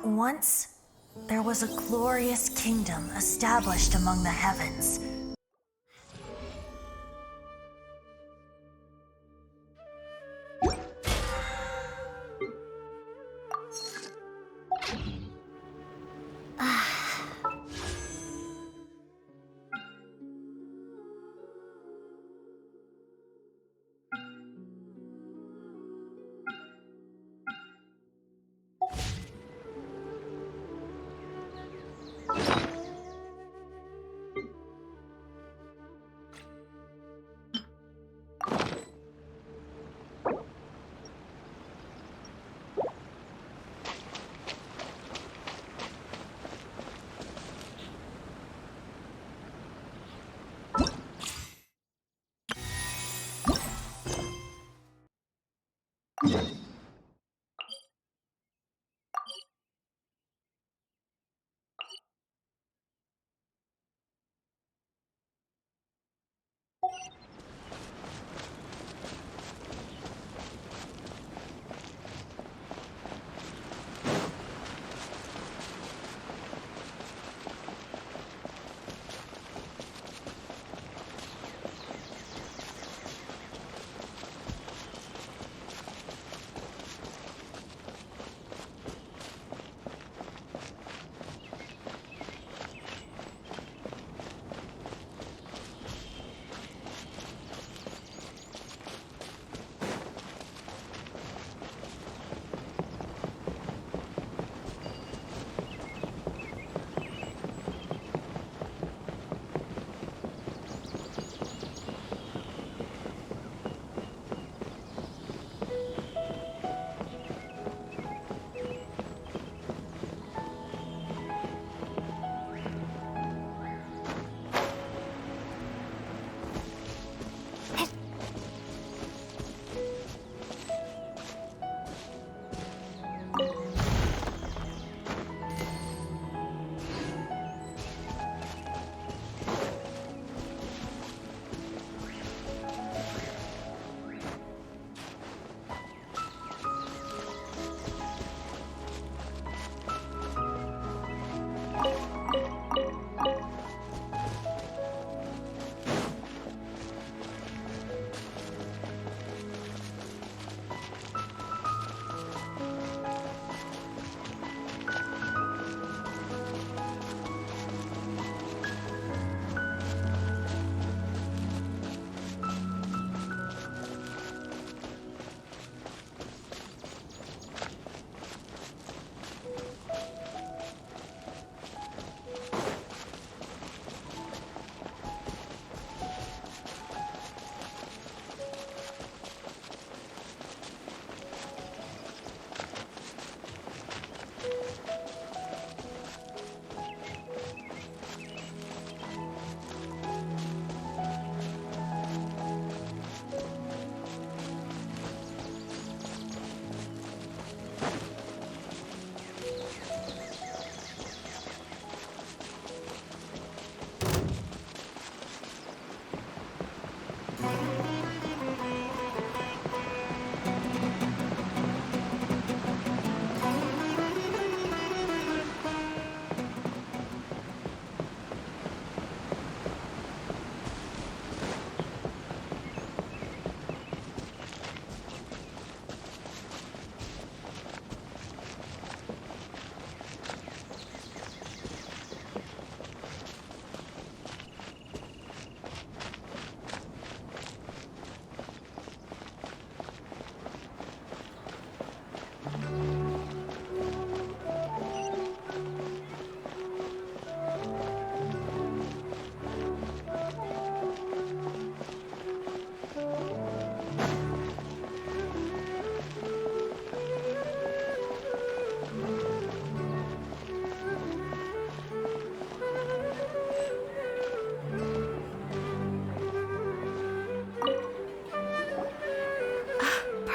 Once, there was a glorious kingdom established among the heavens.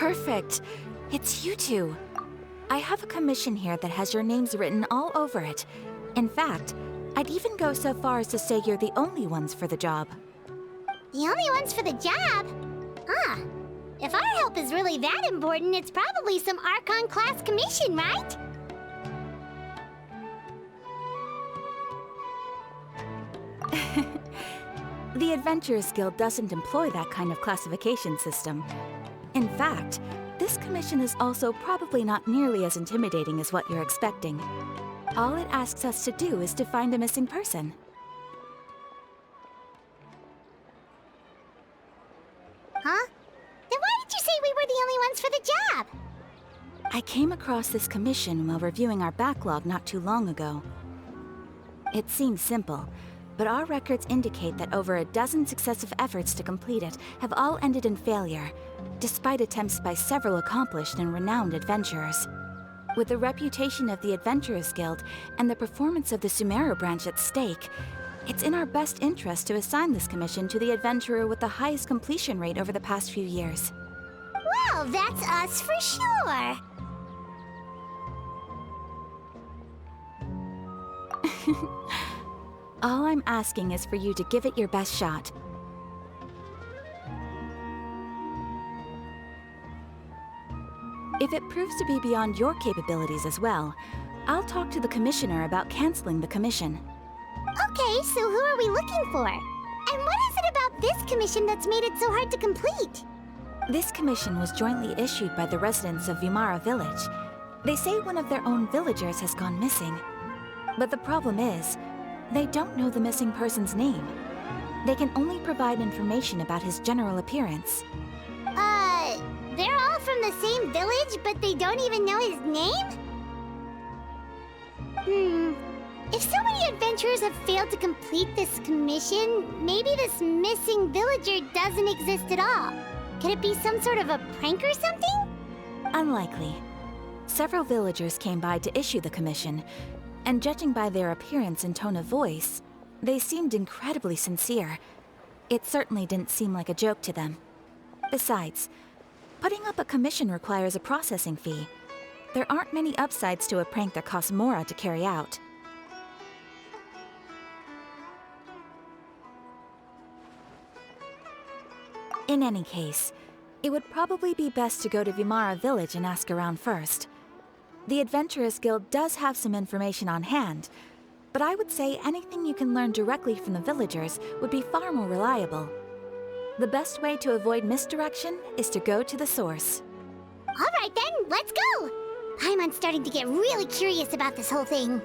Perfect. It's you two. I have a commission here that has your names written all over it. In fact, I'd even go so far as to say you're the only ones for the job. The only ones for the job? Huh. If our help is really that important, it's probably some Archon class commission, right? The Adventurers Guild doesn't employ that kind of classification system. In fact, this commission is also probably not nearly as intimidating as what you're expecting. All it asks us to do is to find a missing person. Huh? Then why did you say we were the only ones for the job? I came across this commission while reviewing our backlog not too long ago. It seems simple, but our records indicate that over a dozen successive efforts to complete it have all ended in failure, despite attempts by several accomplished and renowned adventurers. With the reputation of the Adventurers Guild and the performance of the Sumeru branch at stake, it's in our best interest to assign this commission to the adventurer with the highest completion rate over the past few years. Well, that's us for sure. All I'm asking is for you to give it your best shot. If it proves to be beyond your capabilities as well, I'll talk to the commissioner about canceling the commission. Okay, so who are we looking for? And what is it about this commission that's made it so hard to complete? This commission was jointly issued by the residents of Vimara Village. They say one of their own villagers has gone missing. But the problem is, they don't know the missing person's name. They can only provide information about his general appearance. They're all from the same village, but they don't even know his name? If so many adventurers have failed to complete this commission, maybe this missing villager doesn't exist at all. Could it be some sort of a prank or something? Unlikely. Several villagers came by to issue the commission, and judging by their appearance and tone of voice, they seemed incredibly sincere. It certainly didn't seem like a joke to them. Besides, putting up a commission requires a processing fee. There aren't many upsides to a prank that costs Mora to carry out. In any case, it would probably be best to go to Vimara Village and ask around first. The Adventurers Guild does have some information on hand, but I would say anything you can learn directly from the villagers would be far more reliable. The best way to avoid misdirection is to go to the source. All right then, let's go! Paimon's starting to get really curious about this whole thing.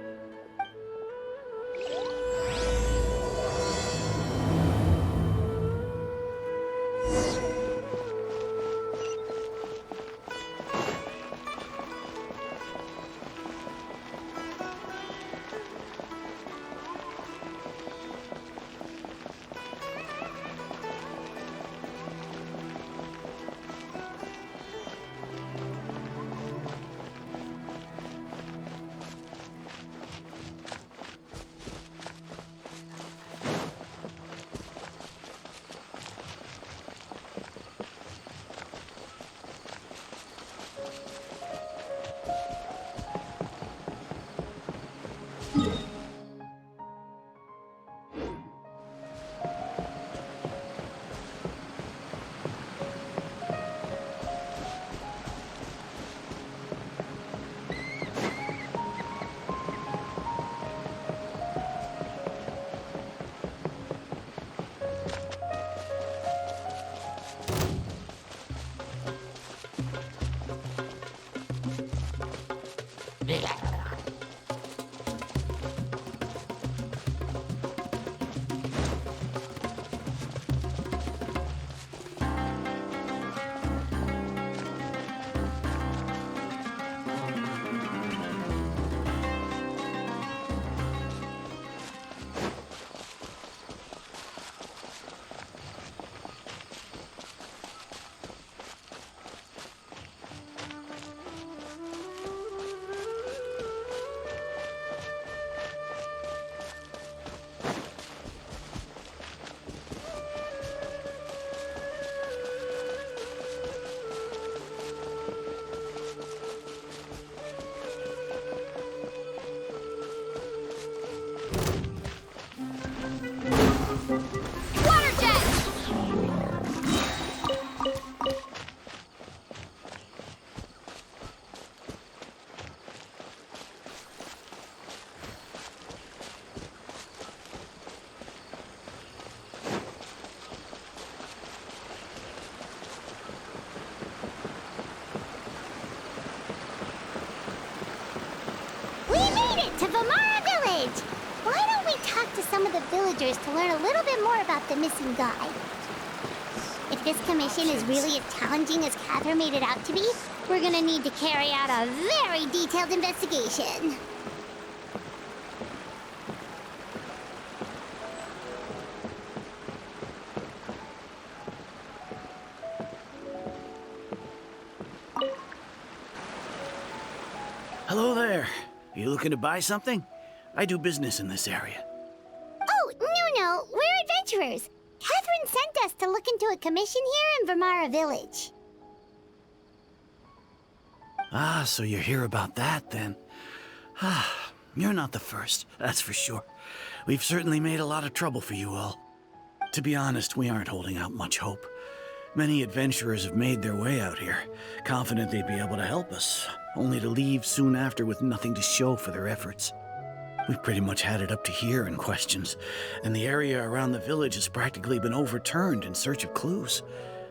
some of the villagers to learn a little bit more about the missing guy. If this commission is really as challenging as Catherine made it out to be, we're gonna need to carry out a very detailed investigation. Hello there. You looking to buy something? I do business in this area. Oh, no, we're adventurers. Catherine sent us to look into a commission here in Vermara Village. Ah, so you're here about that, then. Ah, you're not the first, that's for sure. We've certainly made a lot of trouble for you all. To be honest, we aren't holding out much hope. Many adventurers have made their way out here, confident they'd be able to help us, only to leave soon after with nothing to show for their efforts. We've pretty much had it up to here in questions, and the area around the village has practically been overturned in search of clues.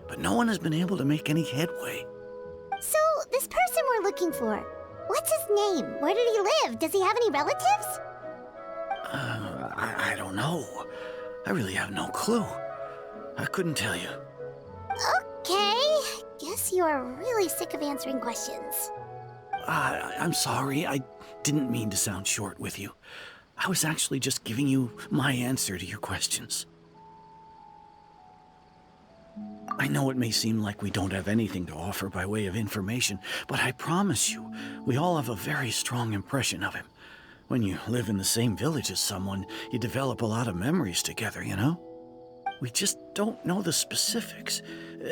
But no one has been able to make any headway. So, this person we're looking for, what's his name? Where did he live? Does he have any relatives? I don't know. I really have no clue. I couldn't tell you. Okay, guess you are really sick of answering questions. I'm sorry. I didn't mean to sound short with you. I was actually just giving you my answer to your questions. I know it may seem like we don't have anything to offer by way of information, but I promise you, we all have a very strong impression of him. When you live in the same village as someone, you develop a lot of memories together, you know? We just don't know the specifics.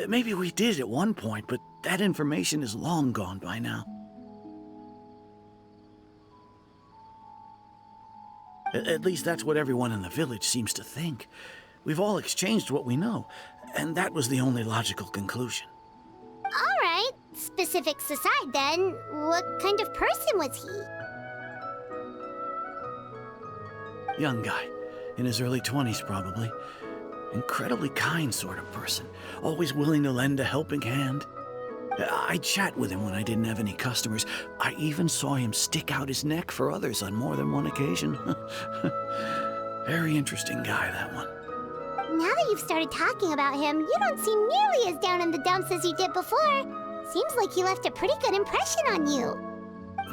Maybe we did at one point, but that information is long gone by now. At least that's what everyone in the village seems to think. We've all exchanged what we know, and that was the only logical conclusion. All right, specifics aside then, what kind of person was he? Young guy, in his early 20s probably. Incredibly kind sort of person, always willing to lend a helping hand. I'd chat with him when I didn't have any customers. I even saw him stick out his neck for others on more than one occasion. Very interesting guy, that one. Now that you've started talking about him, you don't seem nearly as down in the dumps as you did before. Seems like he left a pretty good impression on you.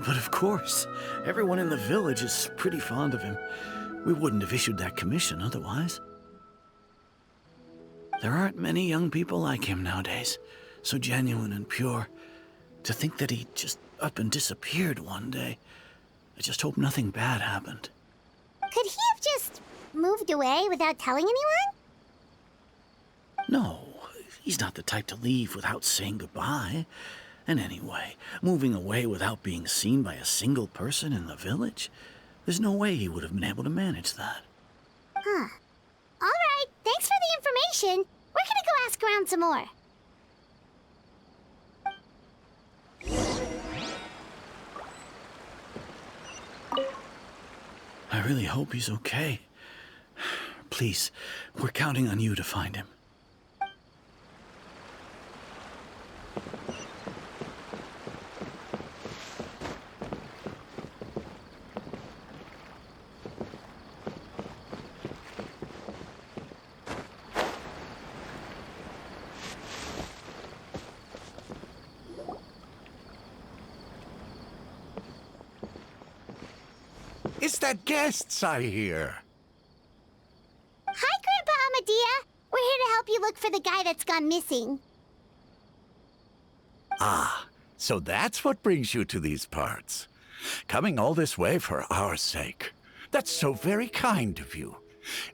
But of course, everyone in the village is pretty fond of him. We wouldn't have issued that commission otherwise. There aren't many young people like him nowadays, so genuine and pure. To think that he just up and disappeared one day. I just hope nothing bad happened. Could he have just moved away without telling anyone? No, he's not the type to leave without saying goodbye. And anyway, moving away without being seen by a single person in the village? There's no way he would have been able to manage that. Huh. All right, thanks for the information. We're gonna go ask around some more. I really hope he's okay. Please, we're counting on you to find him. It's that guests I hear. Hi, Grandpa Amadea. We're here to help you look for the guy that's gone missing. Ah, so that's what brings you to these parts. Coming all this way for our sake. That's so very kind of you.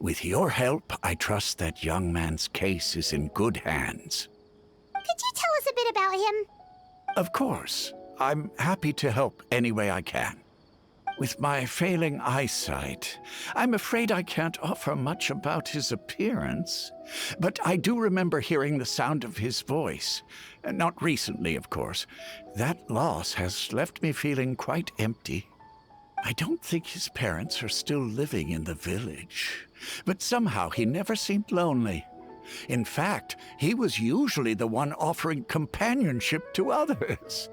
With your help, I trust that young man's case is in good hands. Could you tell us a bit about him? Of course. I'm happy to help any way I can. With my failing eyesight, I'm afraid I can't offer much about his appearance. But I do remember hearing the sound of his voice. Not recently, of course. That loss has left me feeling quite empty. I don't think his parents are still living in the village. But somehow he never seemed lonely. In fact, he was usually the one offering companionship to others.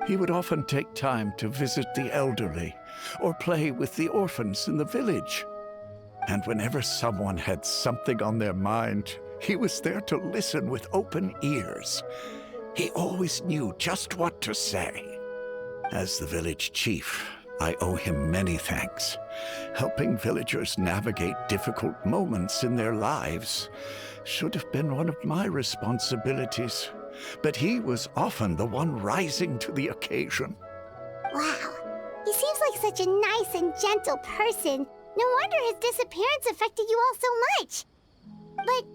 He would often take time to visit the elderly or play with the orphans in the village. And whenever someone had something on their mind, he was there to listen with open ears. He always knew just what to say. As the village chief, I owe him many thanks. Helping villagers navigate difficult moments in their lives should have been one of my responsibilities, but he was often the one rising to the occasion. Wow. He seems like such a nice and gentle person. No wonder his disappearance affected you all so much. But,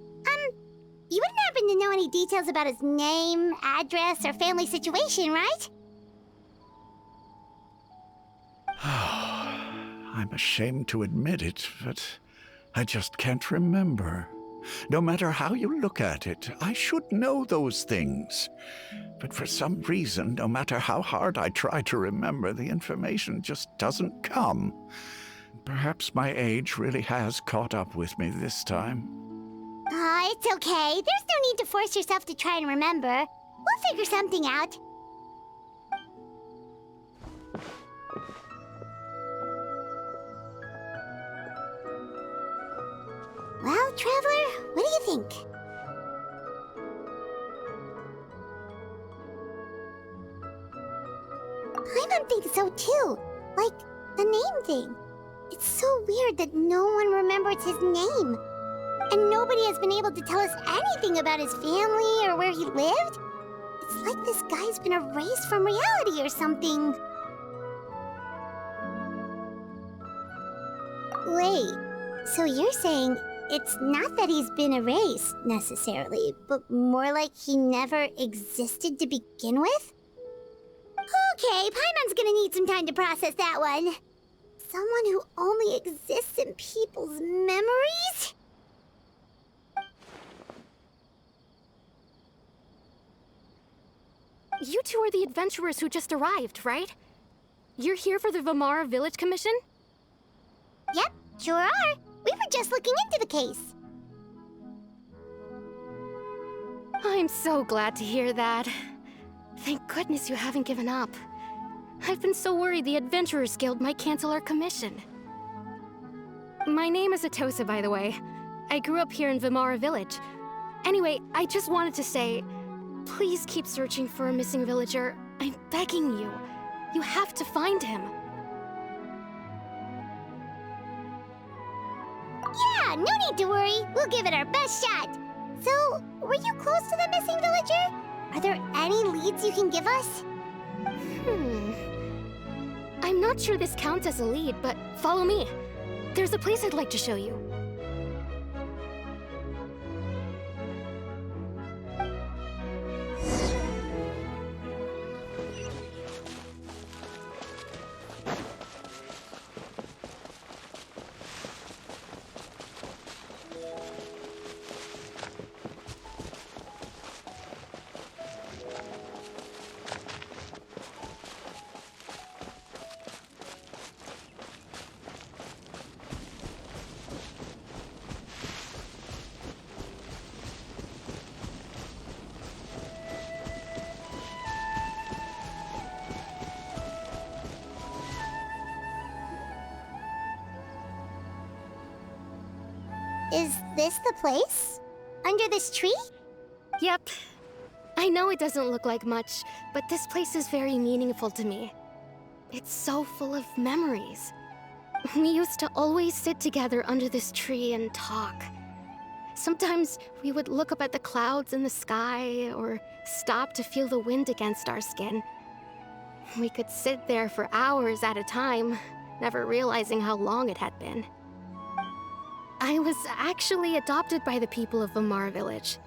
you wouldn't happen to know any details about his name, address, or family situation, right? I'm ashamed to admit it, but I just can't remember. No matter how you look at it, I should know those things. But for some reason, no matter how hard I try to remember, the information just doesn't come. Perhaps my age really has caught up with me this time. It's okay. There's no need to force yourself to try and remember. We'll figure something out. Well, Traveler, what do you think? Paimon thinks so too. Like, the name thing. It's so weird that no one remembers his name. And nobody has been able to tell us anything about his family or where he lived. It's like this guy's been erased from reality or something. Wait, so you're saying it's not that he's been erased, necessarily, but more like he never existed to begin with? Okay, Paimon's gonna need some time to process that one. Someone who only exists in people's memories? You two are the adventurers who just arrived, right? You're here for the Vamara Village Commission? Yep, sure are. We were just looking into the case. I'm so glad to hear that. Thank goodness you haven't given up. I've been so worried the Adventurers Guild might cancel our commission. My name is Atosa, by the way. I grew up here in Vamara Village. Anyway, I just wanted to say, please keep searching for a missing villager. I'm begging you. You have to find him. Yeah, no need to worry. We'll give it our best shot. So, were you close to the missing villager? Are there any leads you can give us? I'm not sure this counts as a lead, but follow me. There's a place I'd like to show you. Is this the place? Under this tree? Yep. I know it doesn't look like much, but this place is very meaningful to me. It's so full of memories. We used to always sit together under this tree and talk. Sometimes we would look up at the clouds in the sky, or stop to feel the wind against our skin. We could sit there for hours at a time, never realizing how long it had been. I was actually adopted by the people of Vamara Village.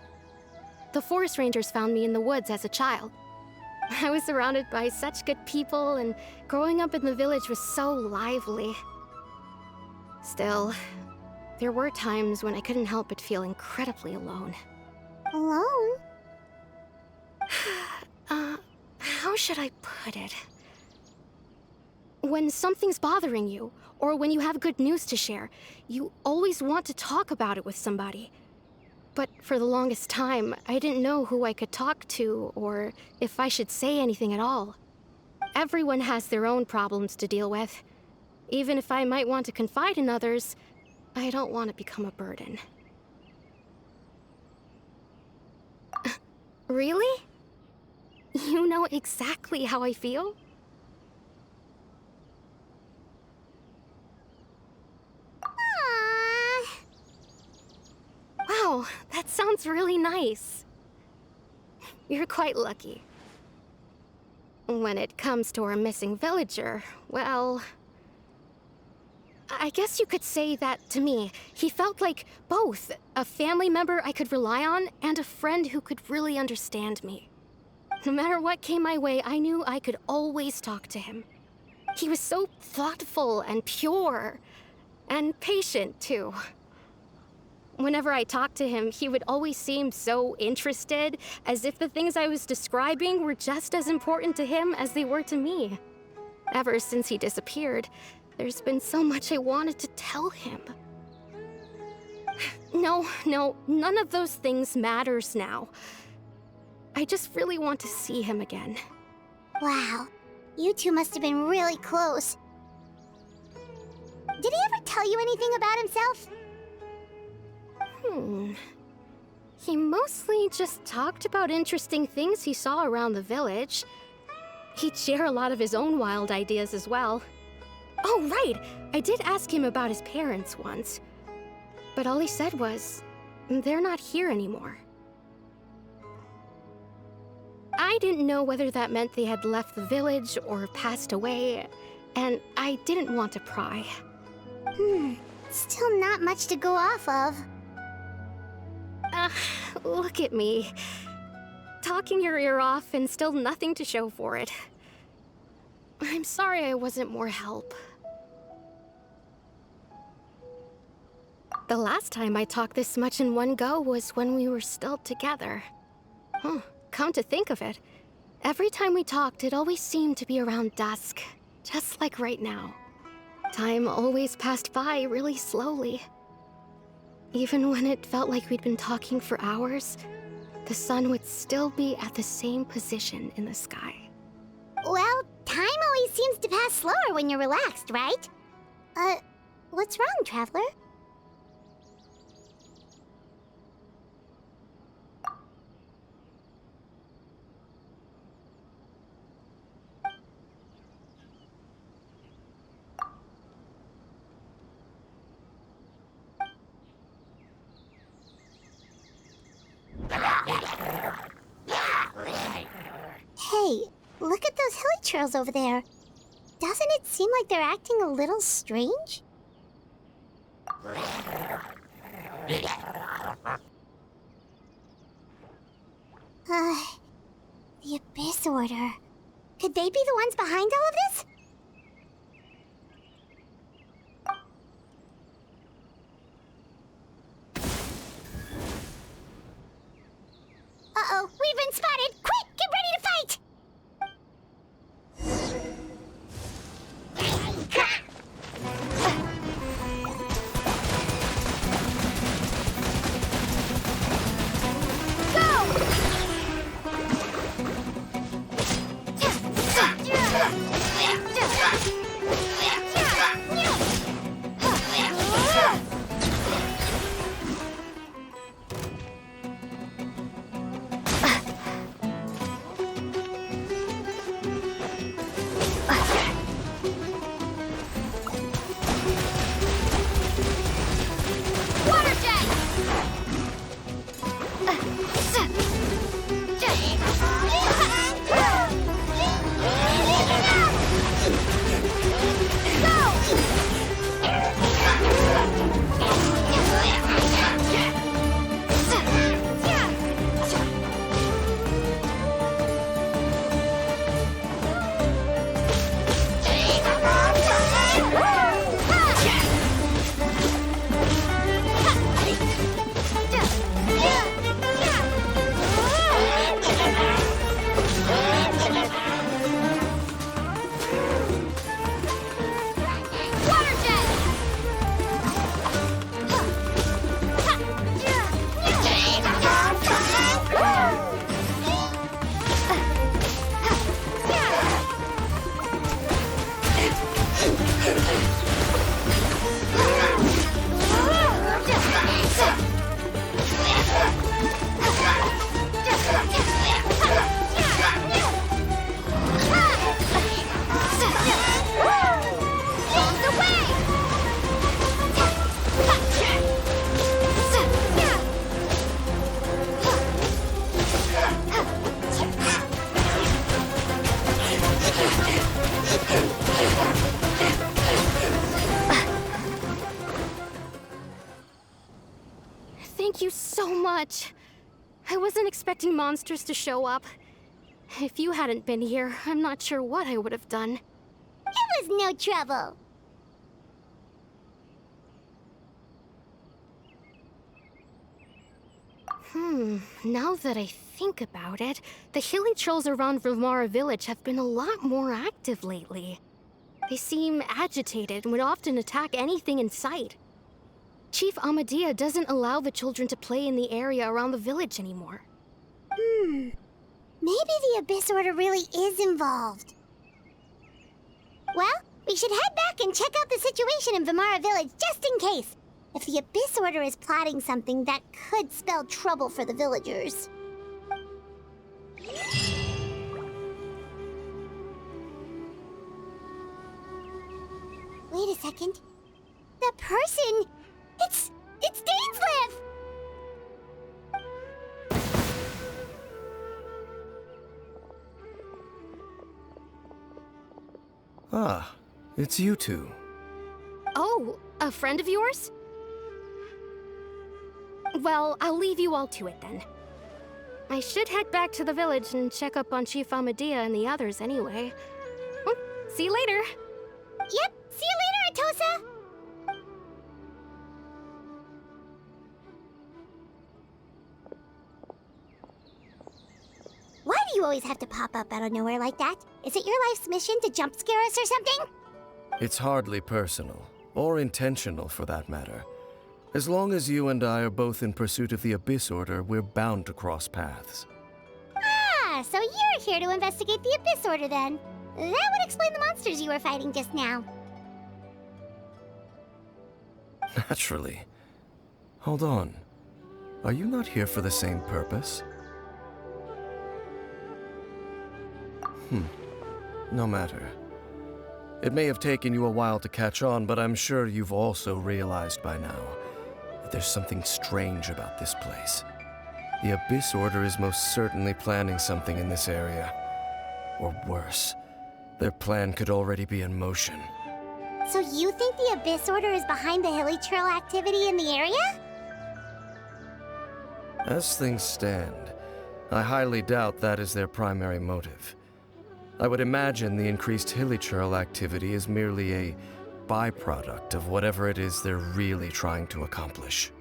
The forest rangers found me in the woods as a child. I was surrounded by such good people, and growing up in the village was so lively. Still, there were times when I couldn't help but feel incredibly alone. Alone? How should I put it? When something's bothering you, or when you have good news to share, you always want to talk about it with somebody. But for the longest time, I didn't know who I could talk to, or if I should say anything at all. Everyone has their own problems to deal with. Even if I might want to confide in others, I don't want to become a burden. Really? You know exactly how I feel? Aww. Wow, that sounds really nice. You're quite lucky. When it comes to our missing villager, well, I guess you could say that to me. He felt like both a family member I could rely on and a friend who could really understand me. No matter what came my way, I knew I could always talk to him. He was so thoughtful and pure, and patient too. Whenever I talked to him, he would always seem so interested, as if the things I was describing were just as important to him as they were to me. Ever since he disappeared, there's been so much I wanted to tell him. No, none of those things matters now. I just really want to see him again. Wow, you two must have been really close. Did he ever tell you anything about himself? He mostly just talked about interesting things he saw around the village. He'd share a lot of his own wild ideas as well. Oh, right! I did ask him about his parents once. But all he said was, they're not here anymore. I didn't know whether that meant they had left the village or passed away, and I didn't want to pry. Still not much to go off of. Look at me. Talking your ear off and still nothing to show for it. I'm sorry I wasn't more help. The last time I talked this much in one go was when we were still together. Come to think of it, every time we talked, it always seemed to be around dusk, just like right now. Time always passed by really slowly. Even when it felt like we'd been talking for hours, the sun would still be at the same position in the sky. Well, time always seems to pass slower when you're relaxed, right? What's wrong, Traveler? Hey, look at those hilly trails over there. Doesn't it seem like they're acting a little strange? The Abyss Order. Could they be the ones behind all of this? Uh-oh, we've been spotted! Quick, get ready to fight! so much. I wasn't expecting monsters to show up. If you hadn't been here, I'm not sure what I would have done. It was no trouble. Now that I think about it, the hilly trolls around Vilmara village have been a lot more active lately. They seem agitated and would often attack anything in sight. Chief Amadea doesn't allow the children to play in the area around the village anymore. Maybe the Abyss Order really is involved. Well, we should head back and check out the situation in Vilmara village just in case. If the Abyss Order is plotting something, that could spell trouble for the villagers. Wait a second. That person... It's Dainsleif! Ah, it's you two. Oh, a friend of yours? Well, I'll leave you all to it then. I should head back to the village and check up on Chief Amadea and the others anyway. Well, see you later. Yep, see you later, Atosa! Why do you always have to pop up out of nowhere like that? Is it your life's mission to jump scare us or something? It's hardly personal, or intentional for that matter. As long as you and I are both in pursuit of the Abyss Order, we're bound to cross paths. Ah, so you're here to investigate the Abyss Order then. That would explain the monsters you were fighting just now. Naturally. Hold on. Are you not here for the same purpose? No matter. It may have taken you a while to catch on, but I'm sure you've also realized by now that there's something strange about this place. The Abyss Order is most certainly planning something in this area. Or worse, their plan could already be in motion. So you think the Abyss Order is behind the hilly trail activity in the area? As things stand, I highly doubt that is their primary motive. I would imagine the increased hilly trail activity is merely a byproduct of whatever it is they're really trying to accomplish.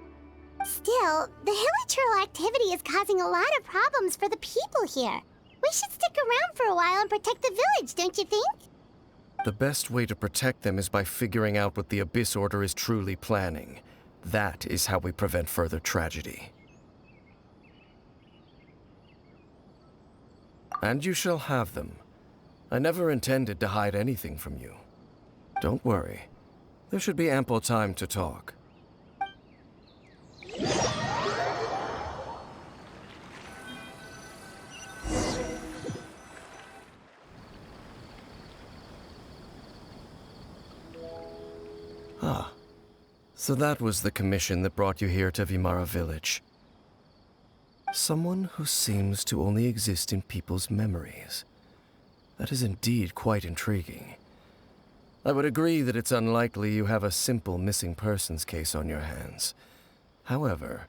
Still, the hilly trail activity is causing a lot of problems for the people here. We should stick around for a while and protect the village, don't you think? The best way to protect them is by figuring out what the Abyss Order is truly planning. That is how we prevent further tragedy. And you shall have them. I never intended to hide anything from you. Don't worry. There should be ample time to talk. Ah. So that was the commission that brought you here to Vilmara village. Someone who seems to only exist in people's memories. That is indeed quite intriguing. I would agree that it's unlikely you have a simple missing persons case on your hands. However,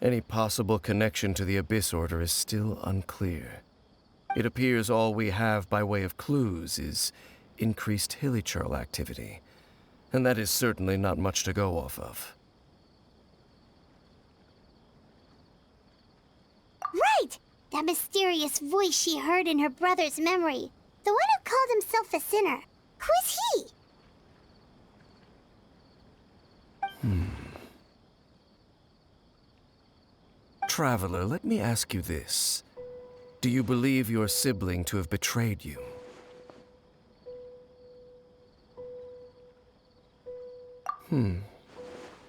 any possible connection to the Abyss Order is still unclear. It appears all we have by way of clues is increased hilly trail activity, and that is certainly not much to go off of. Right! That mysterious voice she heard in her brother's memory. The one who called himself a sinner. Who is he? Traveler, let me ask you this. Do you believe your sibling to have betrayed you?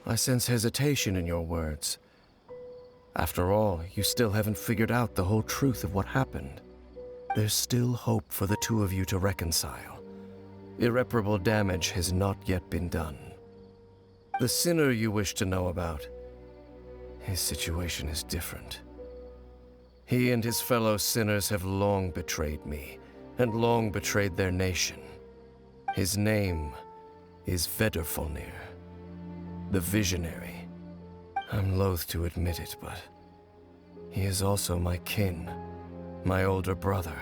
I sense hesitation in your words. After all, you still haven't figured out the whole truth of what happened. There's still hope for the two of you to reconcile. Irreparable damage has not yet been done. The sinner you wish to know about, his situation is different. He and his fellow sinners have long betrayed me, and long betrayed their nation. His name is Vedrfolnir, the Visionary. I'm loath to admit it, but he is also my kin, my older brother.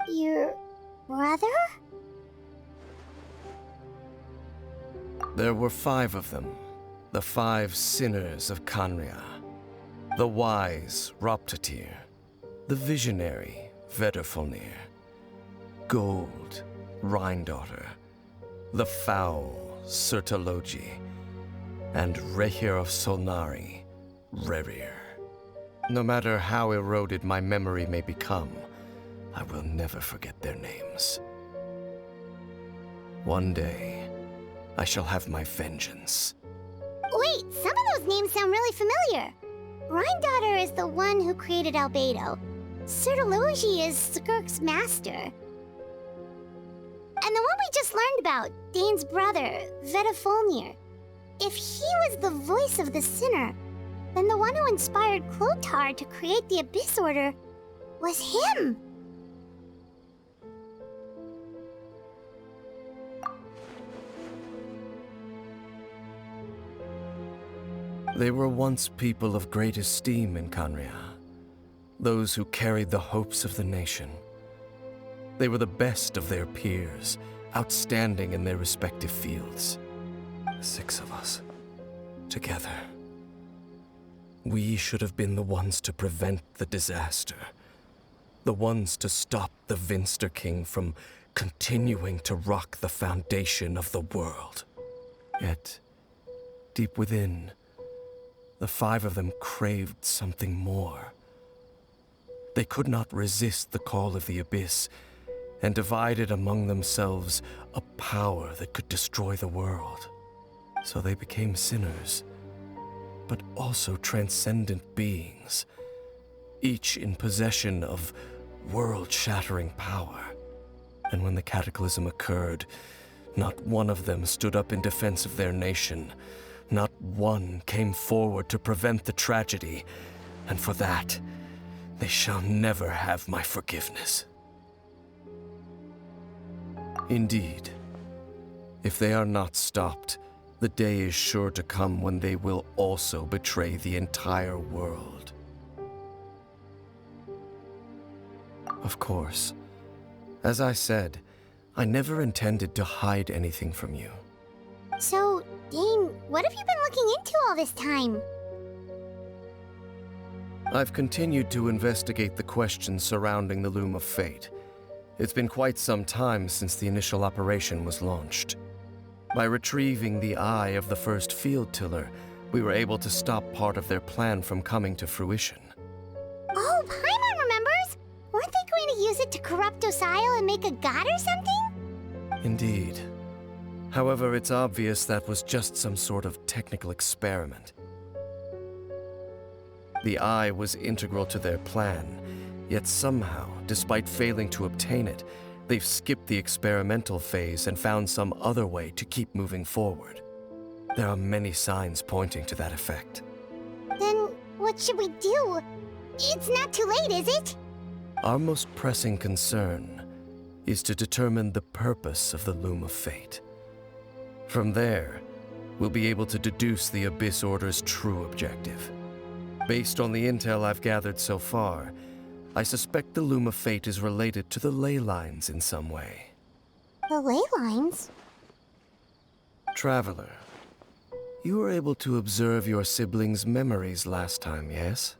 Your brother? There were 5 of them, the 5 sinners of Kanria. The wise Roptatir, the visionary Vedderfolnir, Gold Rhindaughter, the foul Sertologi, and Rehir of Solnari, Rerir. No matter how eroded my memory may become, I will never forget their names. One day, I shall have my vengeance. Wait, some of those names sound really familiar. Rhindaughter is the one who created Albedo. Sertologi is Skirk's master. And the one we just learned about, Dane's brother, Vedderfolnir. If he was the voice of the sinner, then the one who inspired Clothar to create the Abyss Order was him. They were once people of great esteem in Kanria, those who carried the hopes of the nation. They were the best of their peers, outstanding in their respective fields. 6 of us, together. We should have been the ones to prevent the disaster, the ones to stop the Vinster King from continuing to rock the foundation of the world. Yet, deep within, the 5 of them craved something more. They could not resist the call of the Abyss, and divided among themselves a power that could destroy the world. So they became sinners, but also transcendent beings, each in possession of world-shattering power. And when the cataclysm occurred, not one of them stood up in defense of their nation. Not one came forward to prevent the tragedy, and for that, they shall never have my forgiveness. Indeed, if they are not stopped, the day is sure to come when they will also betray the entire world. Of course, as I said, I never intended to hide anything from you. So, Dane, what have you been looking into all this time? I've continued to investigate the questions surrounding the Loom of Fate. It's been quite some time since the initial operation was launched. By retrieving the eye of the first field tiller, we were able to stop part of their plan from coming to fruition. Oh, Paimon remembers! Weren't they going to use it to corrupt Docile and make a god or something? Indeed. However, it's obvious that was just some sort of technical experiment. The eye was integral to their plan, yet somehow, despite failing to obtain it, they've skipped the experimental phase and found some other way to keep moving forward. There are many signs pointing to that effect. Then what should we do? It's not too late, is it? Our most pressing concern is to determine the purpose of the Loom of Fate. From there, we'll be able to deduce the Abyss Order's true objective. Based on the intel I've gathered so far, I suspect the Loom of Fate is related to the ley lines in some way. The ley lines? Traveler, you were able to observe your siblings' memories last time, yes?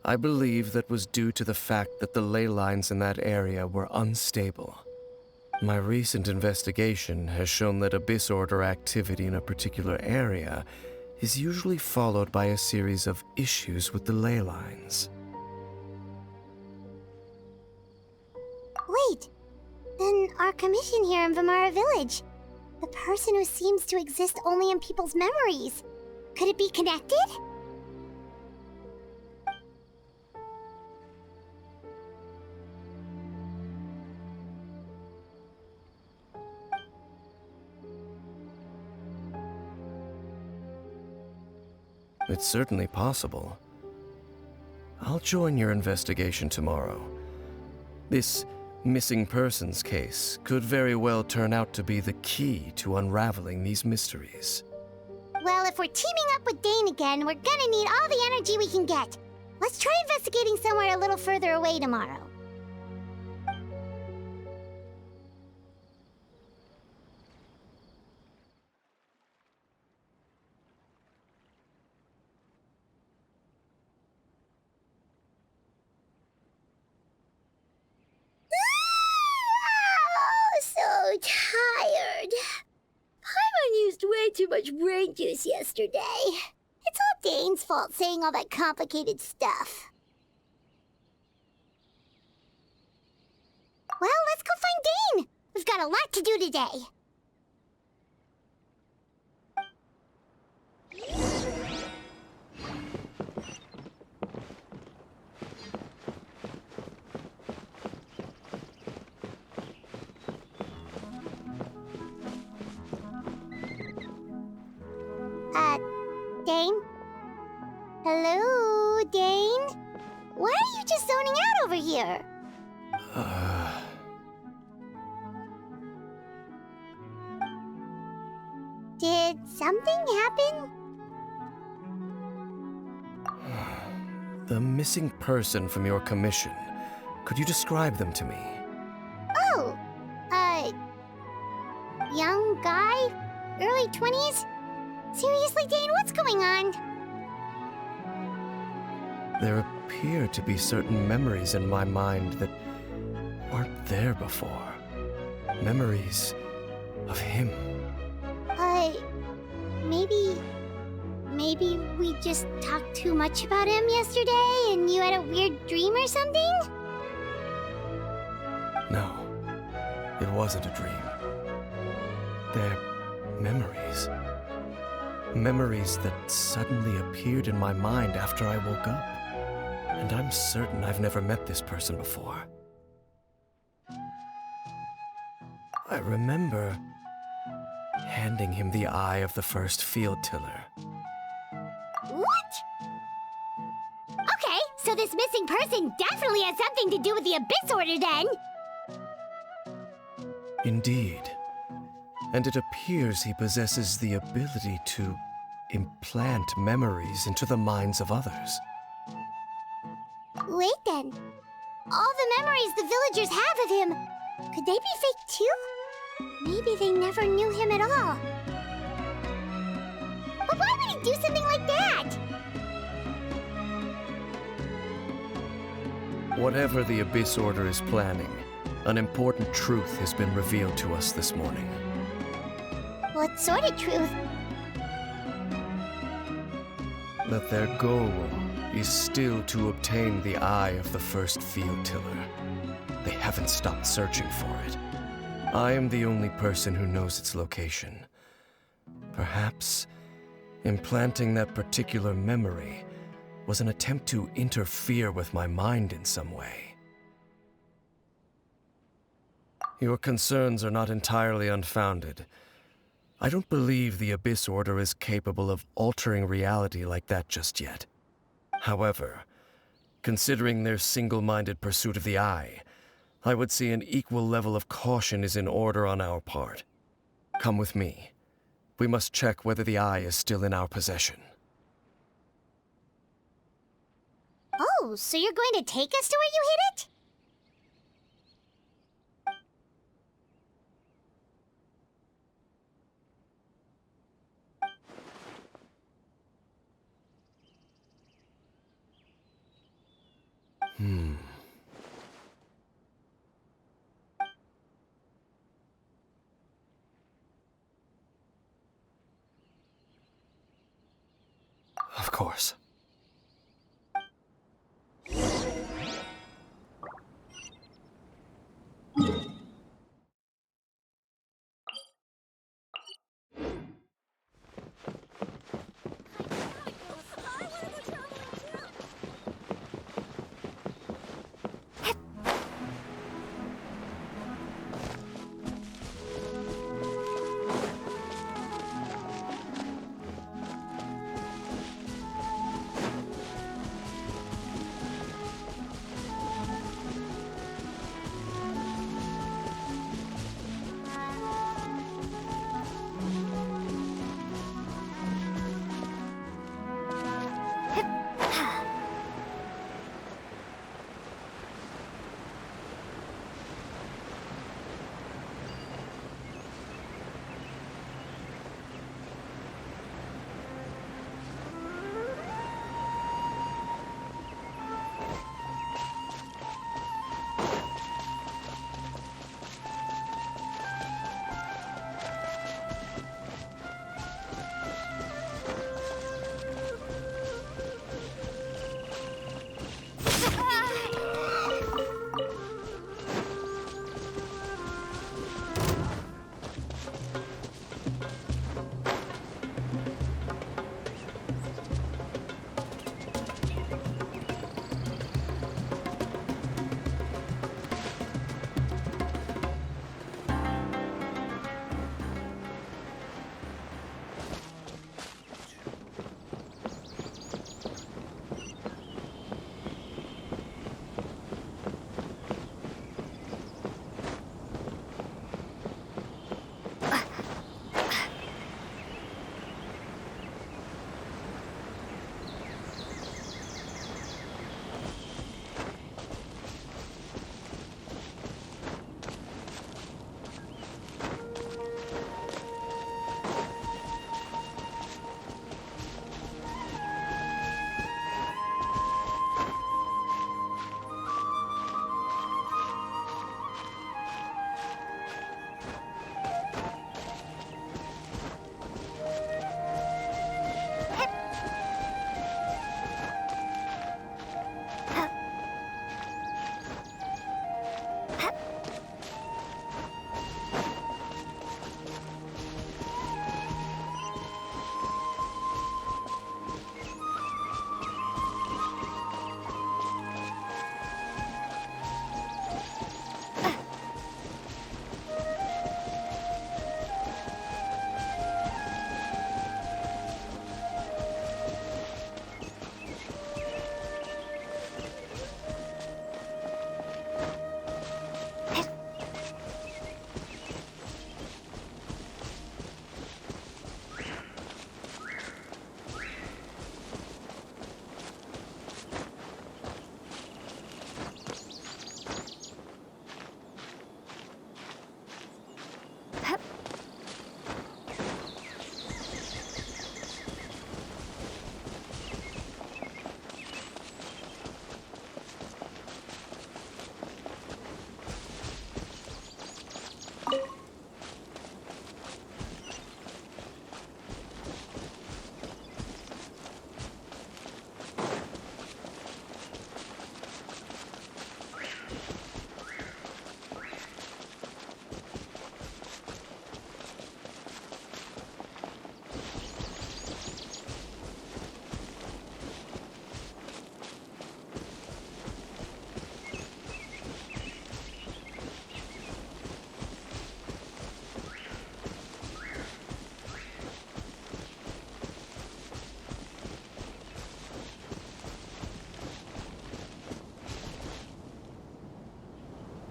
I believe that was due to the fact that the ley lines in that area were unstable. My recent investigation has shown that Abyss Order activity in a particular area is usually followed by a series of issues with the ley lines. Wait, then our commission here in Vimara Village, the person who seems to exist only in people's memories, could it be connected? It's certainly possible. I'll join your investigation tomorrow. This missing persons case could very well turn out to be the key to unraveling these mysteries. Well, if we're teaming up with Dane again, we're gonna need all the energy we can get. Let's try investigating somewhere a little further away tomorrow. So tired. Paimon used way too much brain juice yesterday. It's all Dane's fault saying all that complicated stuff. Well, let's go find Dane. We've got a lot to do today. Dane? Hello, Dane? Why are you just zoning out over here? Did something happen? The missing person from your commission. Could you describe them to me? Oh, young guy? Early 20s? Seriously, Dane, what's going on? There appear to be certain memories in my mind that weren't there before. Memories of him. Maybe we just talked too much about him yesterday and you had a weird dream or something? No, it wasn't a dream. They're memories. Memories that suddenly appeared in my mind after I woke up. And I'm certain I've never met this person before. I remember handing him the eye of the first field tiller. What? Okay, so this missing person definitely has something to do with the Abyss Order then. Indeed. And it appears he possesses the ability to implant memories into the minds of others. Wait then. All the memories the villagers have of him, could they be fake too? Maybe they never knew him at all. But why would he do something like that? Whatever the Abyss Order is planning, an important truth has been revealed to us this morning. What sort of truth? That their goal is still to obtain the eye of the first field tiller. They haven't stopped searching for it. I am the only person who knows its location. Perhaps implanting that particular memory was an attempt to interfere with my mind in some way. Your concerns are not entirely unfounded. I don't believe the Abyss Order is capable of altering reality like that just yet. However, considering their single-minded pursuit of the Eye, I would say an equal level of caution is in order on our part. Come with me. We must check whether the Eye is still in our possession. Oh, so you're going to take us to where you hid it? Of course.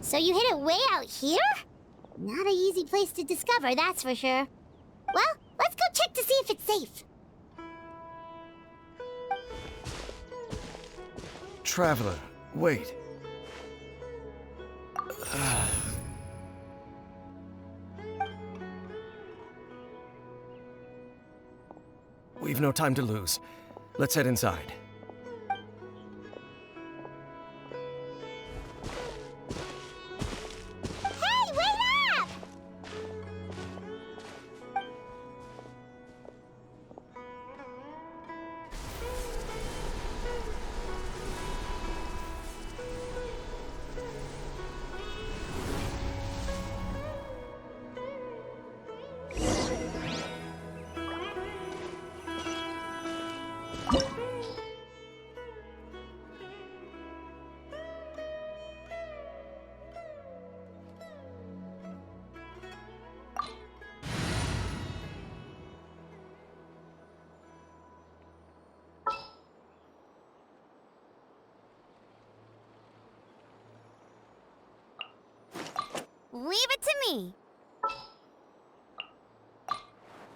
So you hid it way out here? Not an easy place to discover, that's for sure. Well, let's go check to see if it's safe. Traveler, wait. We've no time to lose. Let's head inside. Hey, wait up! Leave it to me.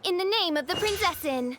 In the name of the Prinzessin.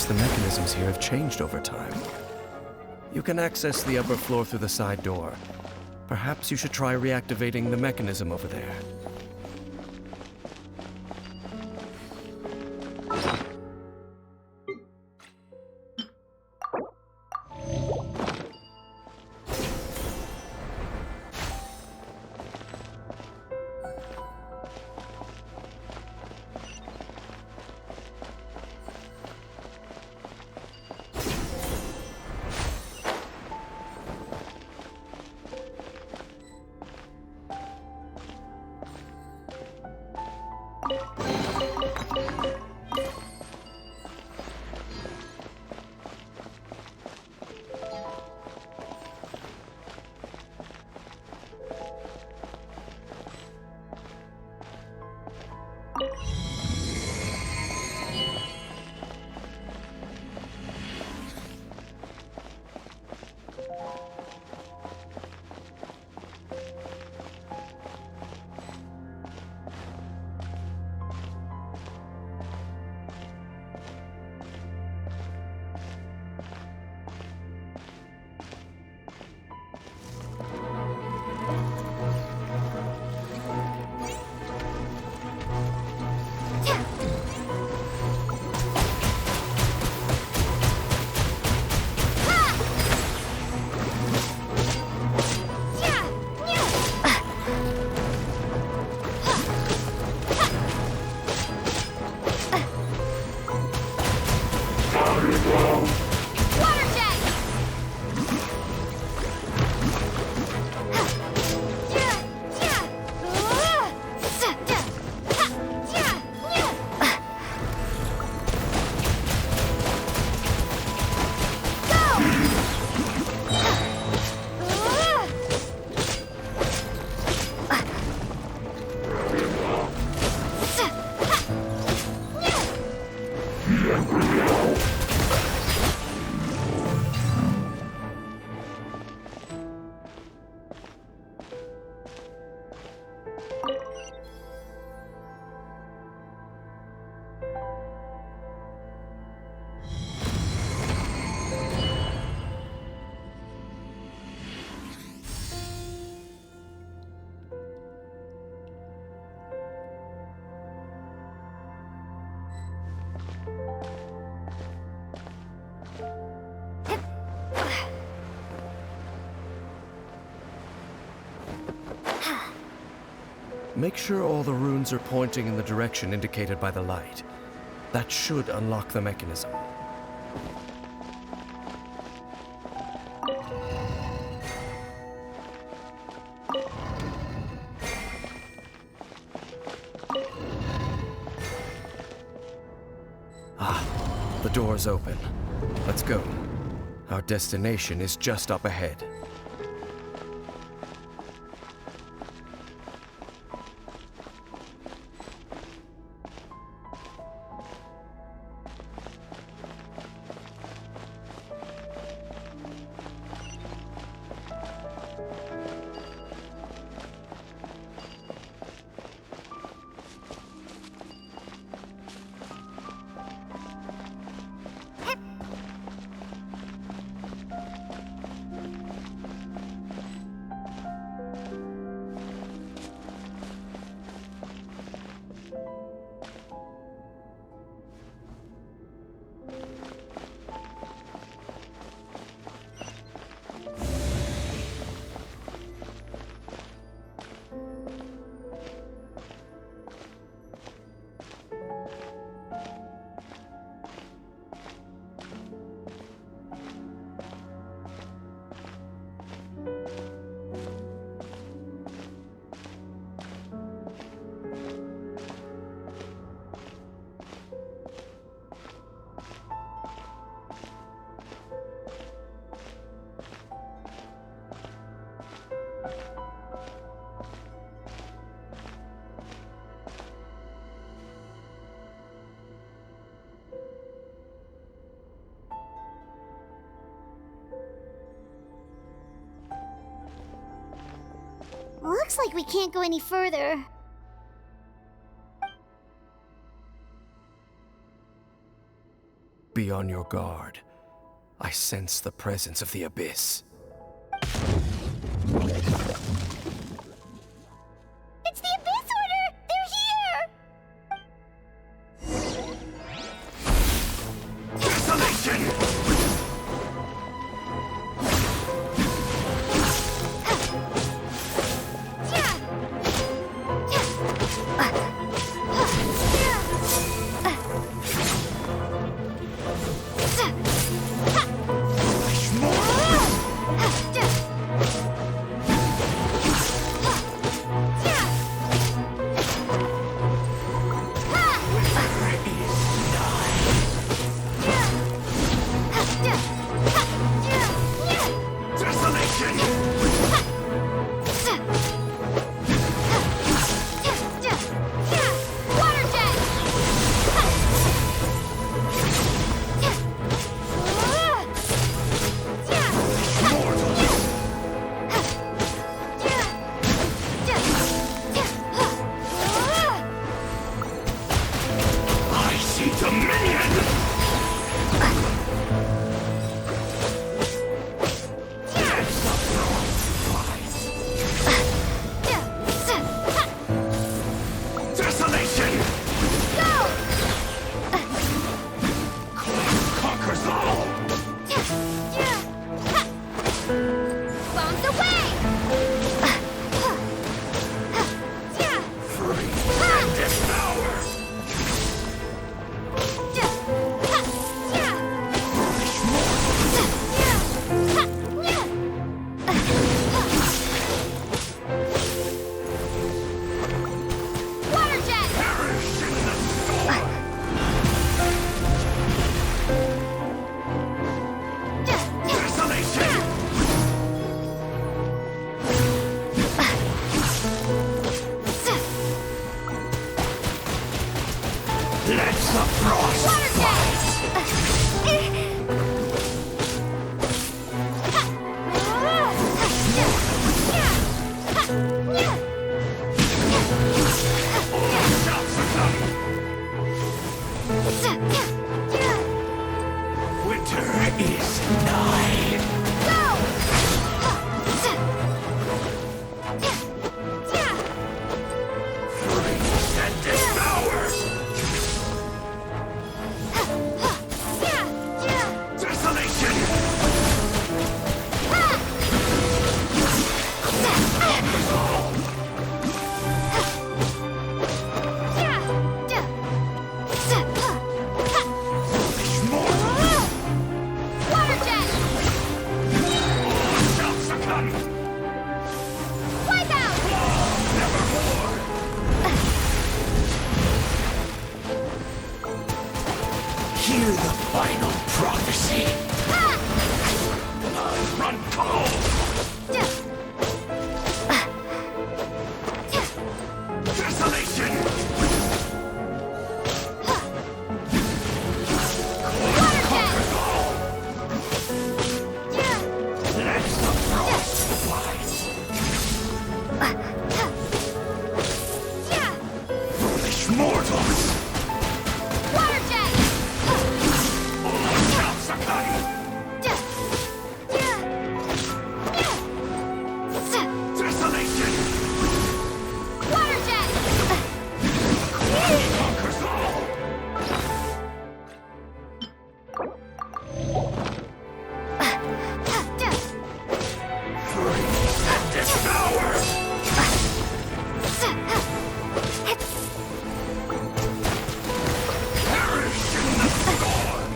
The mechanisms here have changed over time. You can access the upper floor through the side door. Perhaps you should try reactivating the mechanism over there. Make sure all the runes are pointing in the direction indicated by the light. That should unlock the mechanism. Ah, the door's open. Let's go. Our destination is just up ahead. Looks like we can't go any further. Be on your guard. I sense the presence of the abyss. It's the Abyss Order! They're here! Water frost! Water jet! Winter is nigh. Go! Freeze and devour. Desolation. Water jet! Shall succumb. Wipe out! Nevermore. Hear the final prophecy. Run cold. Desolation. Water jet! Let the frost flies. Foolish mortals. Water jet! Shall succumb. Desolation. Water jet! Conquers all. Freeze and devour. Perish in the storm.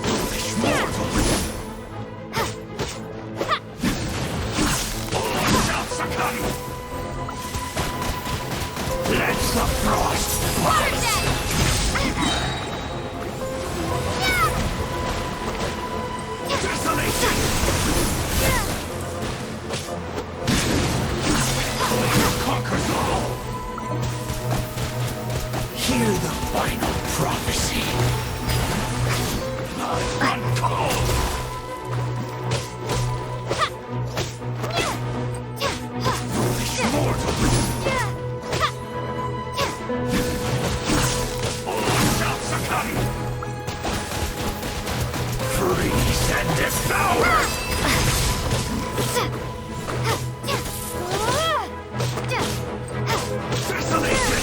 Foolish mortals. All shall succumb. Let the frost Water fly. jet! Desolation. Conquers all. Hear the final prophecy. Blood run cold. Foolish mortals. All shall succumb. Freeze and devour. Desolation.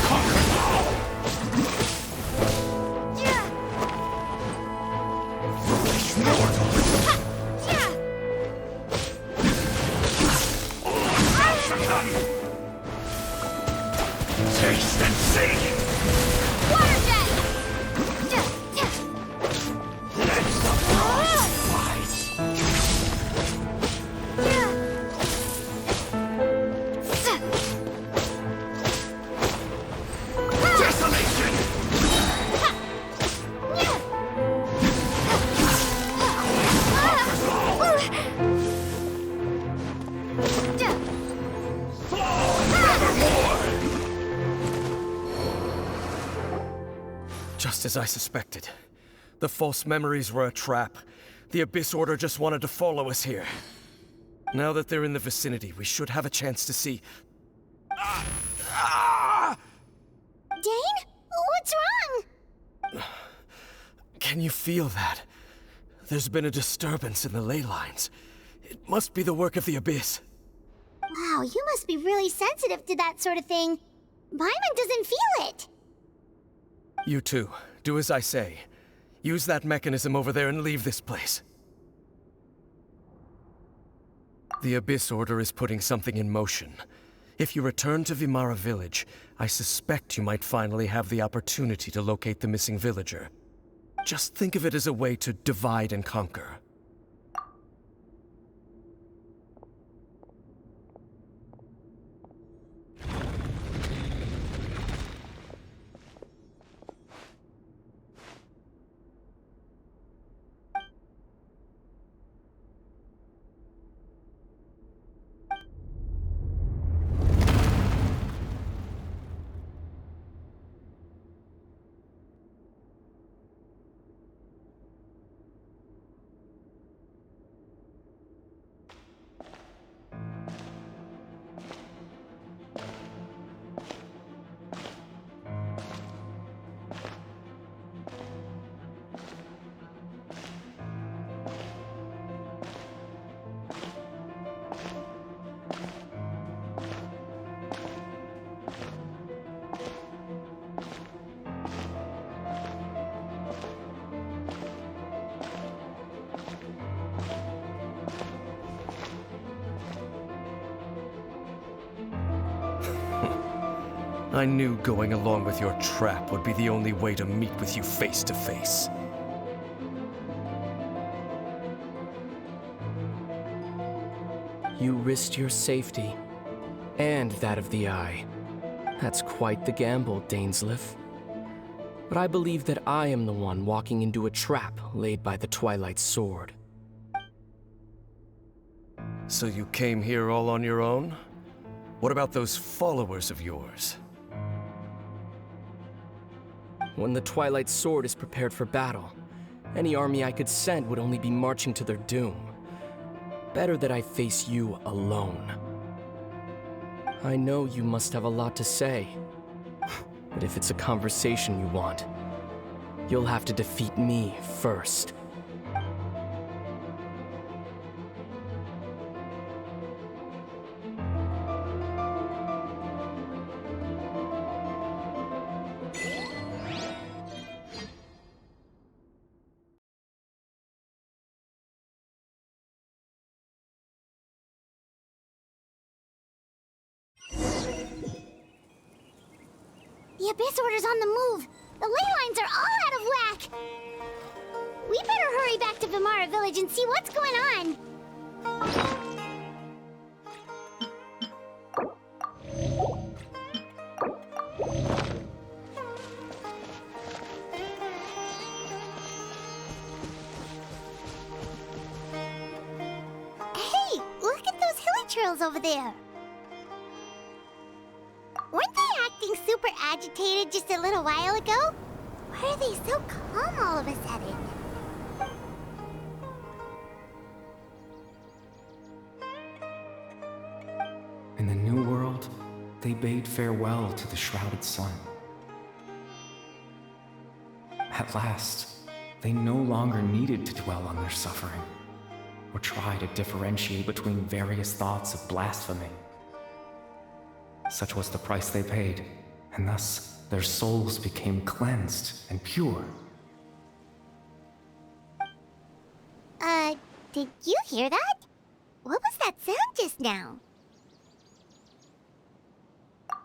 Conquers all. Foolish mortals. All shall succumb. Taste and see. Water jet! Let the frost flies. Desolation. Conquers all. Fall nevermore. Just as I suspected. The false memories were a trap. The Abyss Order just wanted to follow us here. Now that they're in the vicinity, we should have a chance to see. Dane? What's wrong? Can you feel that? There's been a disturbance in the ley lines. It must be the work of the Abyss. Wow, you must be really sensitive to that sort of thing. Paimon doesn't feel it. You too. Do as I say. Use that mechanism over there and leave this place. The Abyss Order is putting something in motion. If you return to Vimara Village, I suspect you might finally have the opportunity to locate the missing villager. Just think of it as a way to divide and conquer. I knew going along with your trap would be the only way to meet with you face to face. You risked your safety, and that of the Eye. That's quite the gamble, Dainsleif. But I believe that I am the one walking into a trap laid by the Twilight Sword. So you came here all on your own? What about those followers of yours? When the Twilight Sword is prepared for battle, any army I could send would only be marching to their doom. Better that I face you alone. I know you must have a lot to say, but if it's a conversation you want, you'll have to defeat me first. The Abyss Order's on the move. The ley lines are all out of whack. We better hurry back to Vimara Village and see what's going on. Hey, look at those hilly trails over there. Weren't they acting super agitated just a little while ago? Why are they so calm all of a sudden? In the New World, they bade farewell to the shrouded sun. At last, they no longer needed to dwell on their suffering, or try to differentiate between various thoughts of blasphemy. Such was the price they paid, and thus their souls became cleansed and pure. Did you hear that? What was that sound just now?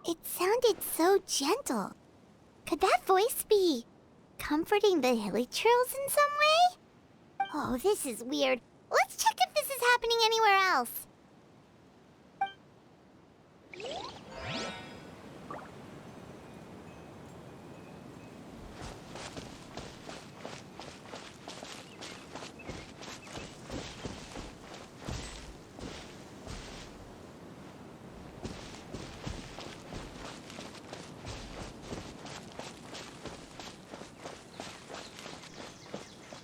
It sounded so gentle. Could that voice be comforting the hilly trails in some way? Oh, this is weird. Let's check if this is happening anywhere else.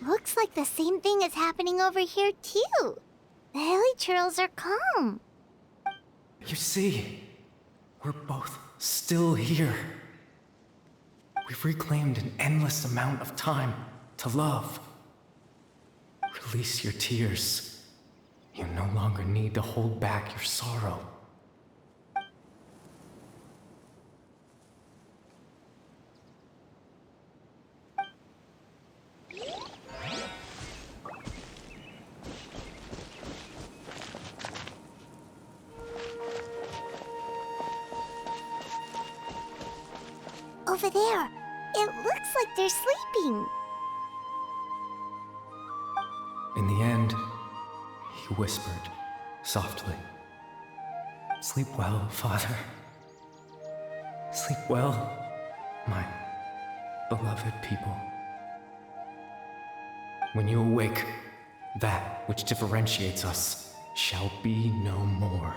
Looks like the same thing is happening over here, too. The hilly trails are calm. You see, we're both still here. We've reclaimed an endless amount of time to love. Release your tears. You no longer need to hold back your sorrow. Over there, it looks like they're sleeping. In the end, he whispered softly, "Sleep well, Father. Sleep well, my beloved people. When you awake, that which differentiates us shall be no more."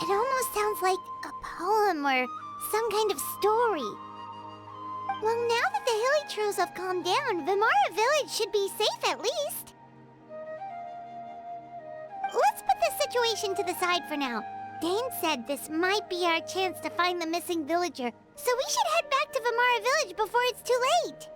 It almost sounds like a poem or some kind of story. Well, now that the hilly trails have calmed down, Vimara Village should be safe at least. Let's put this situation to the side for now. Dane said this might be our chance to find the missing villager, so we should head back to Vimara Village before it's too late.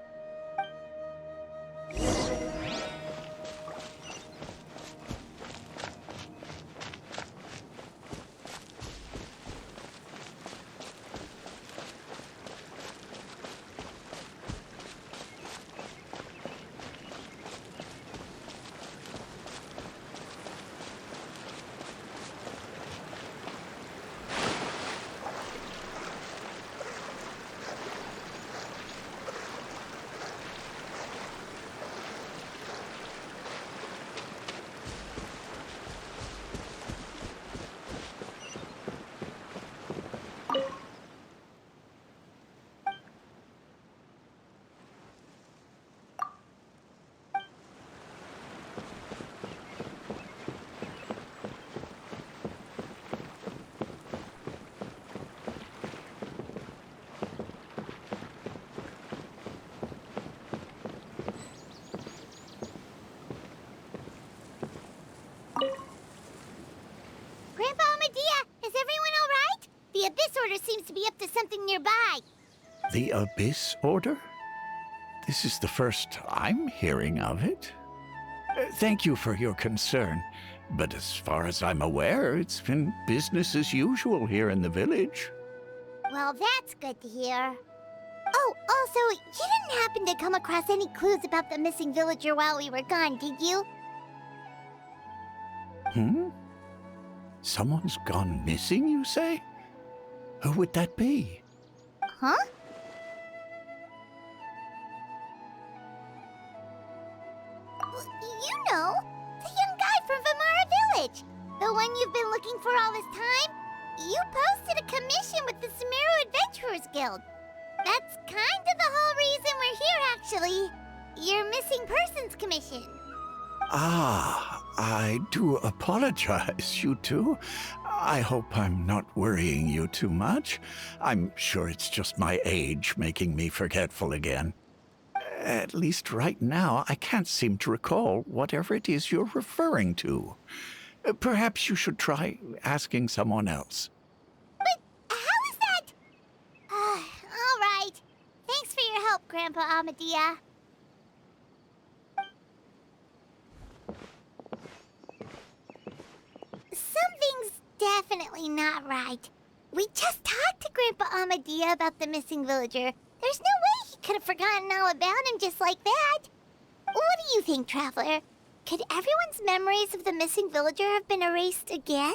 Abyss Order seems to be up to something nearby. The Abyss Order? This is the first I'm hearing of it. Thank you for your concern, but as far as I'm aware, it's been business as usual here in the village. Well, that's good to hear. Oh, also, you didn't happen to come across any clues about the missing villager while we were gone, did you? Someone's gone missing, you say? Who would that be? Huh? You know, the young guy from Vamara Village. The one you've been looking for all this time. You posted a commission with the Sumeru Adventurers Guild. That's kind of the whole reason we're here, actually. Your missing persons commission. Ah, I do apologize, you two. I hope I'm not worrying you too much. I'm sure it's just my age making me forgetful again. At least right now, I can't seem to recall whatever it is you're referring to. Perhaps you should try asking someone else. But how is that? All right. Thanks for your help, Grandpa Amadia. Something's definitely not right. We just talked to Grandpa Amadia about the missing villager. There's no way he could have forgotten all about him just like that. What do you think, Traveler? Could everyone's memories of the missing villager have been erased again?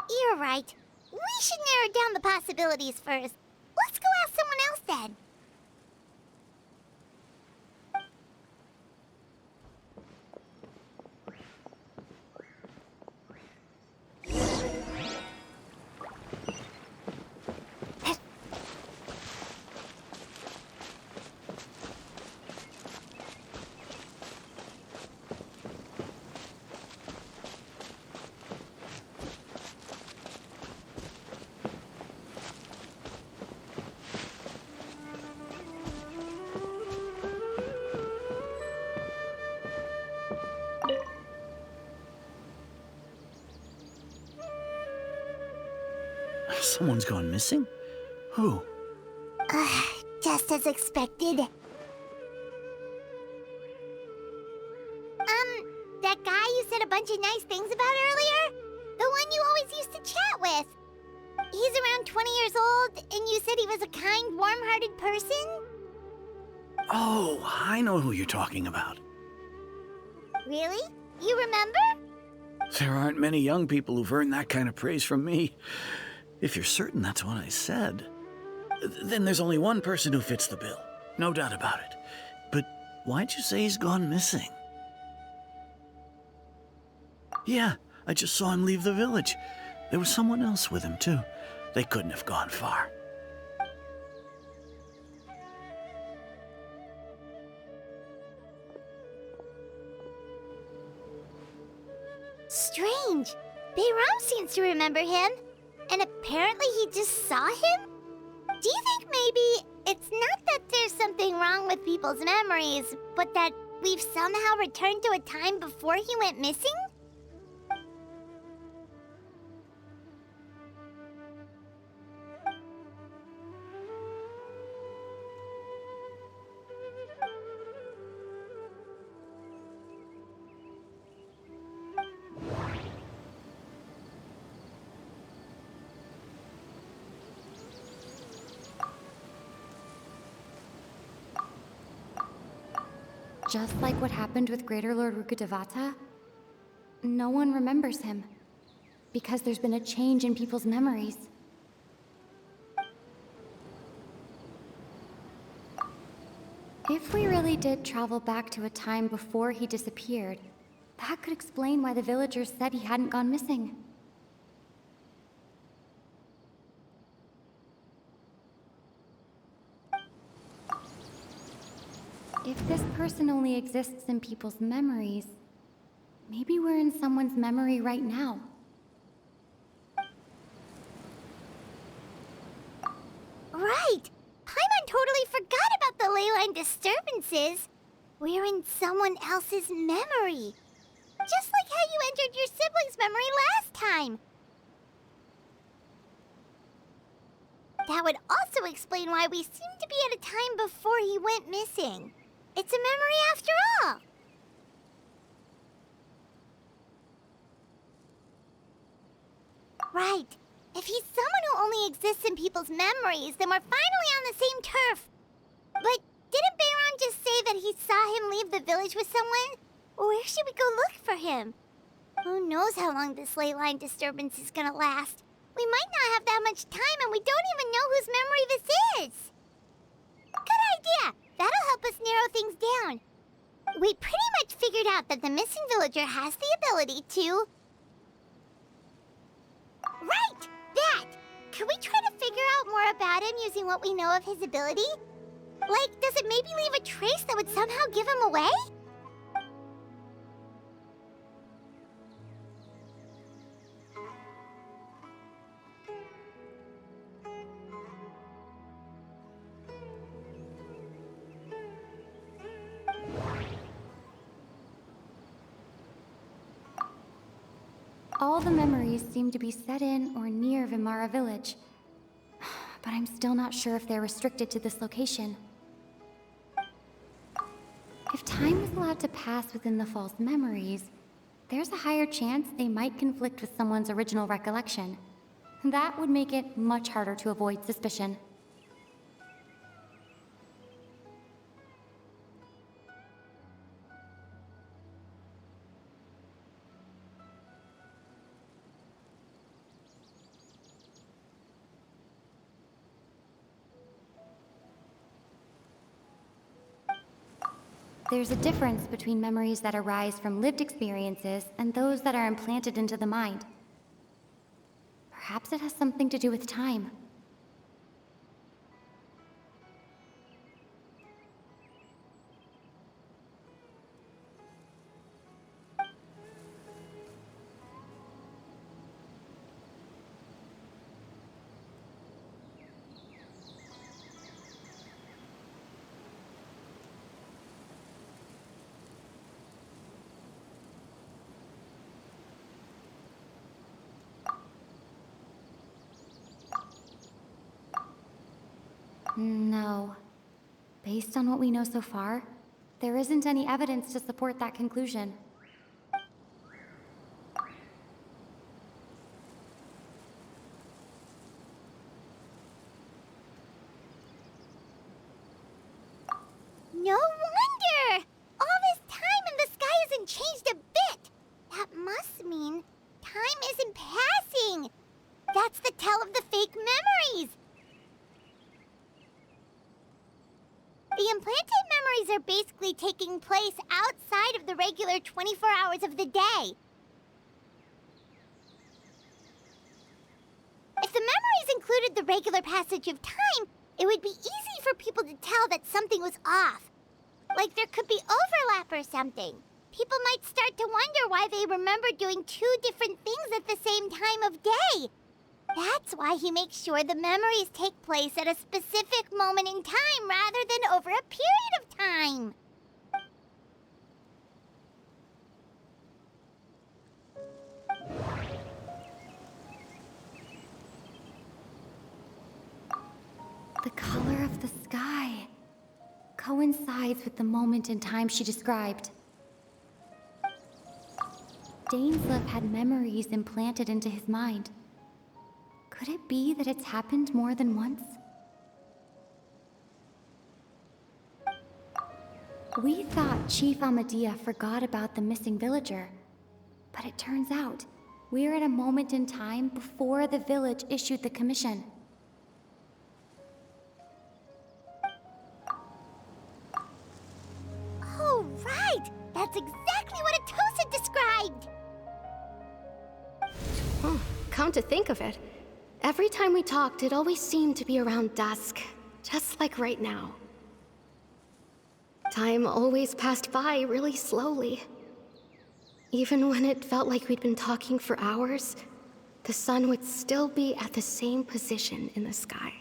You're right. We should narrow down the possibilities first. Let's go ask someone else then. Someone's gone missing? Who? Just as expected. That guy you said a bunch of nice things about earlier? The one you always used to chat with. He's around 20 years old, and you said he was a kind, warm-hearted person? Oh, I know who you're talking about. Really? You remember? There aren't many young people who've earned that kind of praise from me. If you're certain that's what I said, then there's only one person who fits the bill. No doubt about it. But why'd you say he's gone missing? Yeah, I just saw him leave the village. There was someone else with him, too. They couldn't have gone far. Strange. Bayram seems to remember him. And apparently he just saw him? Do you think maybe it's not that there's something wrong with people's memories, but that we've somehow returned to a time before he went missing? Just like what happened with Greater Lord Rukkhadevata, no one remembers him, because there's been a change in people's memories. If we really did travel back to a time before he disappeared, that could explain why the villagers said he hadn't gone missing. If this person only exists in people's memories, maybe we're in someone's memory right now. Right! Paimon totally forgot about the ley line disturbances. We're in someone else's memory. Just like how you entered your sibling's memory last time. time. That would also explain why we seem to be at a time before he went missing. It's a memory after all. Right. If he's someone who only exists in people's memories, then we're finally on the same turf. But didn't Bayron just say that he saw him leave the village with someone? Where should we go look for him? Who knows how long this ley line disturbance is gonna last? We might not have that much time, and we don't even know whose memory this is. Good idea! That'll help us narrow things down. We pretty much figured out that the missing villager has the ability to... Right! That! Can we try to figure out more about him using what we know of his ability? Like, does it maybe leave a trace that would somehow give him away? All the memories seem to be set in or near Vimara village. But I'm still not sure if they're restricted to this location. If time is allowed to pass within the false memories, there's a higher chance they might conflict with someone's original recollection. That would make it much harder to avoid suspicion. There's a difference between memories that arise from lived experiences and those that are implanted into the mind. Perhaps it has something to do with time. No. Based on what we know so far, there isn't any evidence to support that conclusion. No wonder! All this time and the sky hasn't changed a bit! That must mean time isn't passing! That's the tell of the fake memories! The implanted memories are basically taking place outside of the regular 24 hours of the day. If the memories included the regular passage of time, it would be easy for people to tell that something was off. Like there could be overlap or something. People might start to wonder why they remember doing two different things at the same time of day. That's why he makes sure the memories take place at a specific moment in time rather than over a period of time. The color of the sky coincides with the moment in time she described. Dainsleif had memories implanted into his mind. Could it be that it's happened more than once? We thought Chief Amadea forgot about the missing villager, but it turns out we're at a moment in time before the village issued the commission. Oh, right! That's exactly what Atosa described! Oh, come to think of it, every time we talked, it always seemed to be around dusk, just like right now. Time always passed by really slowly. Even when it felt like we'd been talking for hours, the sun would still be at the same position in the sky.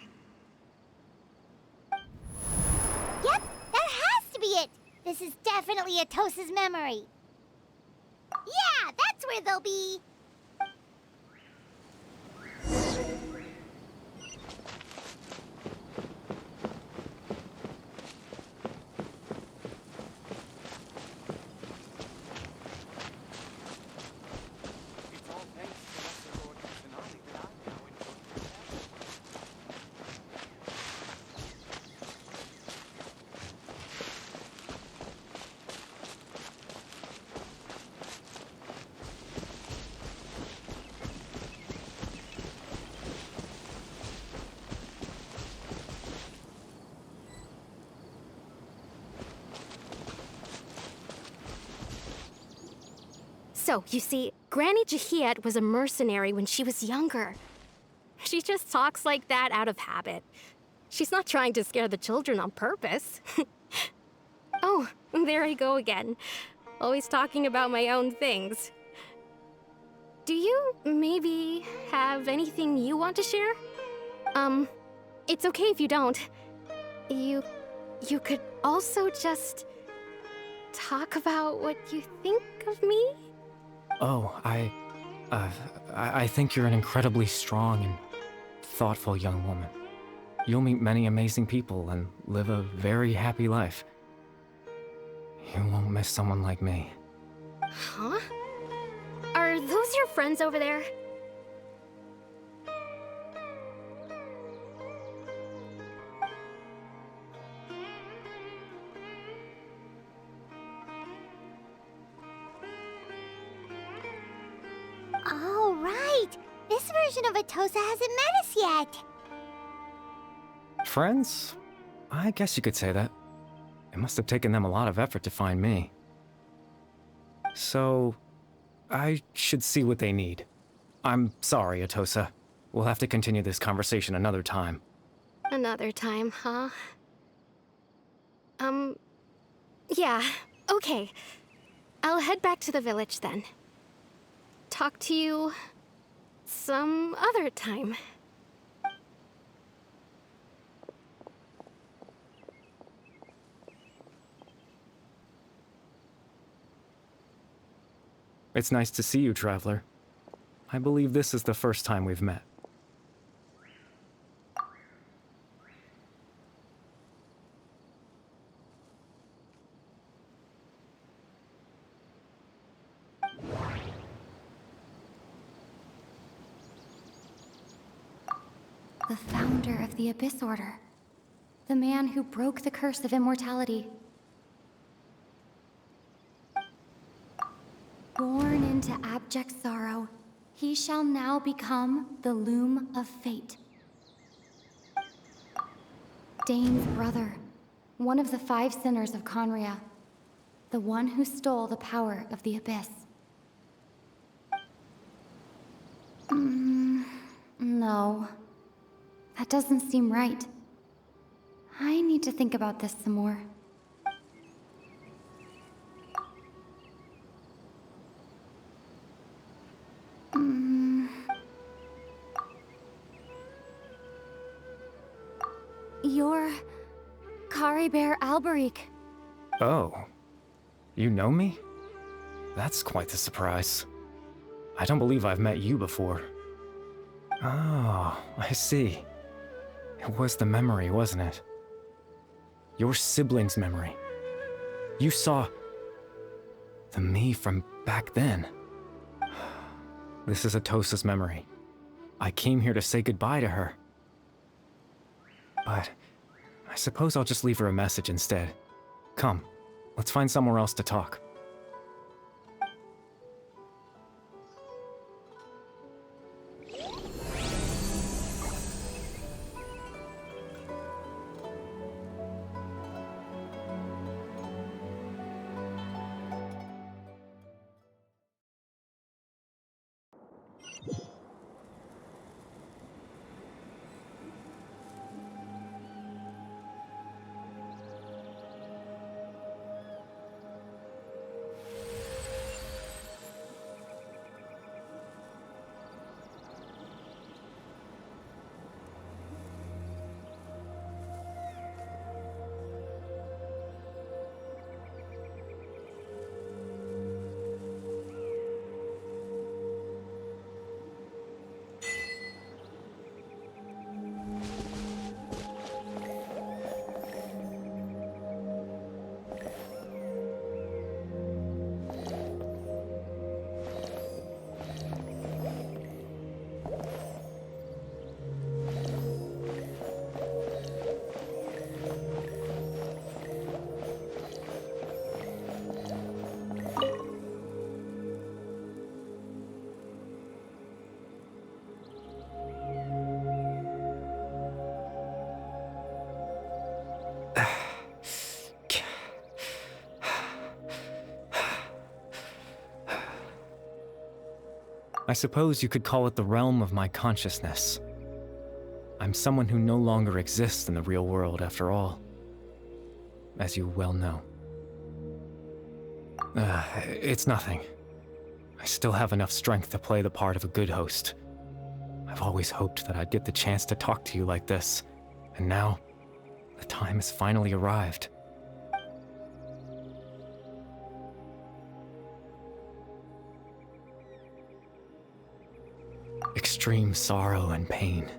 Yep, that has to be it! This is definitely Atosa's memory. Yeah, that's where they'll be! So, you see, Granny Jahiet was a mercenary when she was younger. She just talks like that out of habit. She's not trying to scare the children on purpose. Oh, there I go again. Always talking about my own things. Do you maybe have anything you want to share? It's okay if you don't. You could also just talk about what you think of me? Oh, I think you're an incredibly strong and thoughtful young woman. You'll meet many amazing people and live a very happy life. You won't miss someone like me. Huh? Are those your friends over there? Oh, right. This version of Atosa hasn't met us yet. Friends? I guess you could say that. It must have taken them a lot of effort to find me. So, I should see what they need. I'm sorry, Atosa. We'll have to continue this conversation another time. Another time, huh? Yeah, okay. I'll head back to the village then. Talk to you some other time. It's nice to see you, Traveler. I believe this is the first time we've met. The founder of the Abyss Order. The man who broke the curse of immortality. Born into abject sorrow, he shall now become the Loom of Fate. Dane's brother, one of the 5 sinners of Conria. The one who stole the power of the Abyss. No. That doesn't seem right. I need to think about this some more. You're Caribert Alberic. Oh. You know me? That's quite the surprise. I don't believe I've met you before. Oh, I see. It was the memory, wasn't it? Your sibling's memory. You saw the me from back then. This is Atosa's memory. I came here to say goodbye to her. But I suppose I'll just leave her a message instead. Come, let's find somewhere else to talk. I suppose you could call it the realm of my consciousness. I'm someone who no longer exists in the real world, after all, as you well know. It's nothing. I still have enough strength to play the part of a good host. I've always hoped that I'd get the chance to talk to you like this, and now, the time has finally arrived. Extreme sorrow and pain,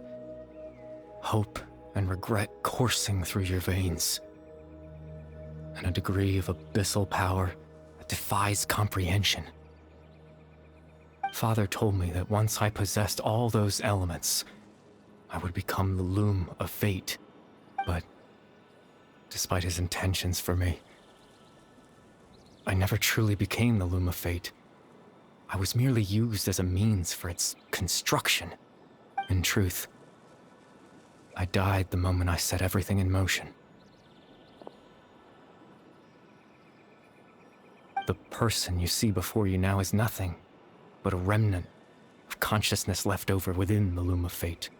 hope and regret coursing through your veins, and a degree of abyssal power that defies comprehension. Father told me that once I possessed all those elements, I would become the loom of fate. But despite his intentions for me, I never truly became the loom of fate. I was merely used as a means for its construction. In truth, I died the moment I set everything in motion. The person you see before you now is nothing but a remnant of consciousness left over within the loom of fate.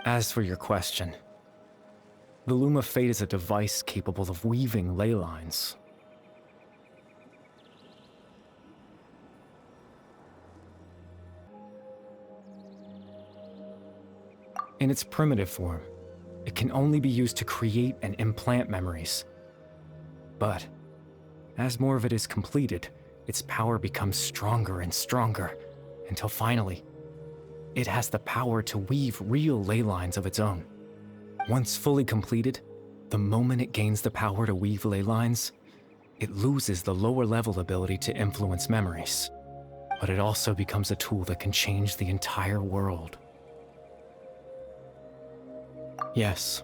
As for your question, the loom of fate is a device capable of weaving ley lines. In its primitive form, it can only be used to create and implant memories. But as more of it is completed, its power becomes stronger and stronger, until finally, it has the power to weave real ley lines of its own. Once fully completed, the moment it gains the power to weave ley lines, it loses the lower level ability to influence memories. But it also becomes a tool that can change the entire world. Yes,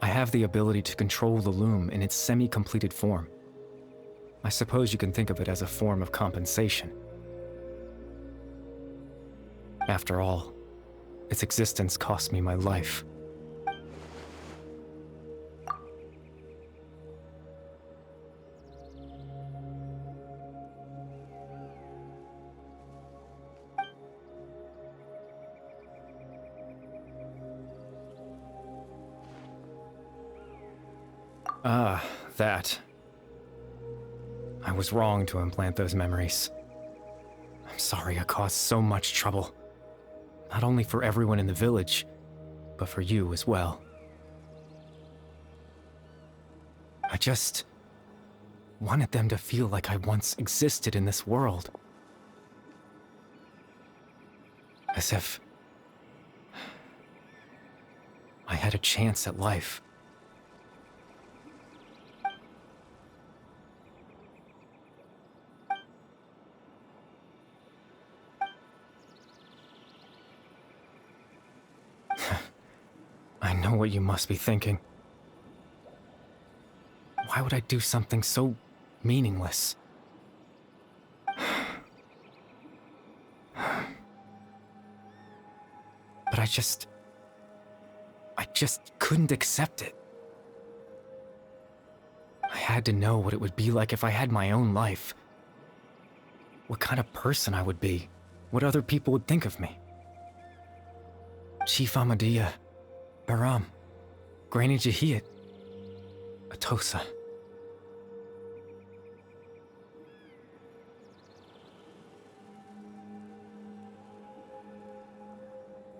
I have the ability to control the loom in its semi-completed form. I suppose you can think of it as a form of compensation. After all, its existence cost me my life. That. I was wrong to implant those memories. I'm sorry I caused so much trouble. Not only for everyone in the village, but for you as well. I just wanted them to feel like I once existed in this world. As if I had a chance at life. I know what you must be thinking. Why would I do something so meaningless? But I just couldn't accept it. I had to know what it would be like if I had my own life. What kind of person I would be. What other people would think of me. Chief Amadea, Baram, Granny Jahiyat, Atosa.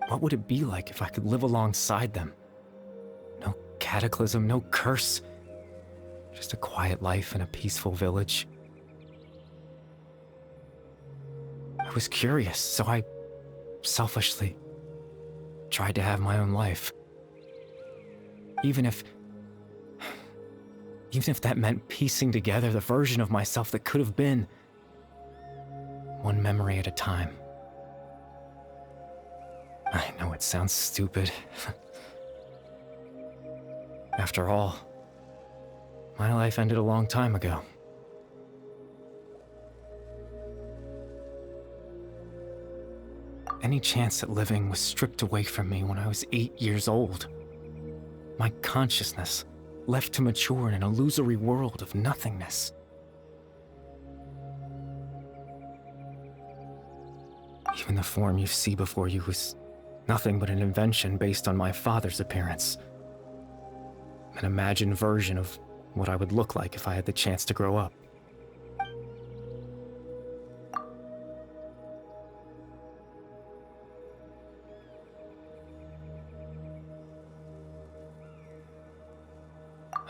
What would it be like if I could live alongside them? No cataclysm, no curse. Just a quiet life in a peaceful village. I was curious, so I selfishly tried to have my own life. Even if that meant piecing together the version of myself that could have been, one memory at a time. I know it sounds stupid. After all, my life ended a long time ago. Any chance at living was stripped away from me when I was 8 years old. My consciousness left to mature in an illusory world of nothingness. Even the form you see before you is nothing but an invention based on my father's appearance. An imagined version of what I would look like if I had the chance to grow up.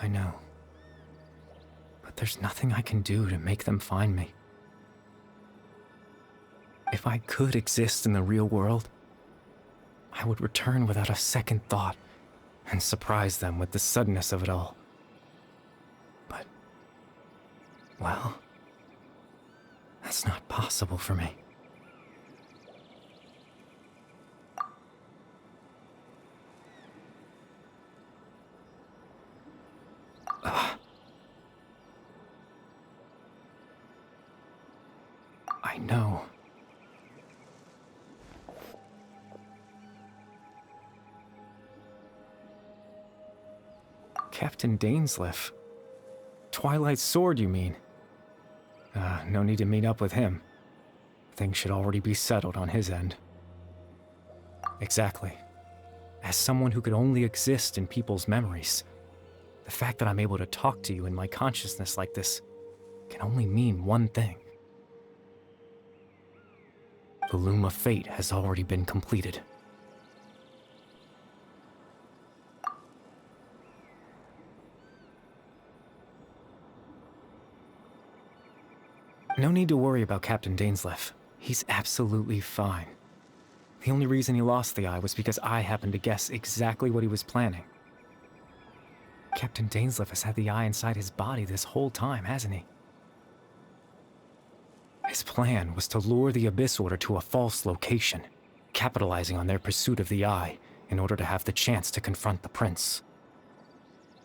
I know. But there's nothing I can do to make them find me. If I could exist in the real world, I would return without a second thought and surprise them with the suddenness of it all. But, well, that's not possible for me. I know. Captain Dainsleif. Twilight Sword, you mean? No need to meet up with him. Things should already be settled on his end. Exactly. As someone who could only exist in people's memories, the fact that I'm able to talk to you in my consciousness like this can only mean one thing. The Loom of Fate has already been completed. No need to worry about Captain Dainsleif. He's absolutely fine. The only reason he lost the eye was because I happened to guess exactly what he was planning. Captain Dainsleif has had the eye inside his body this whole time, hasn't he? His plan was to lure the Abyss Order to a false location, capitalizing on their pursuit of the eye in order to have the chance to confront the prince.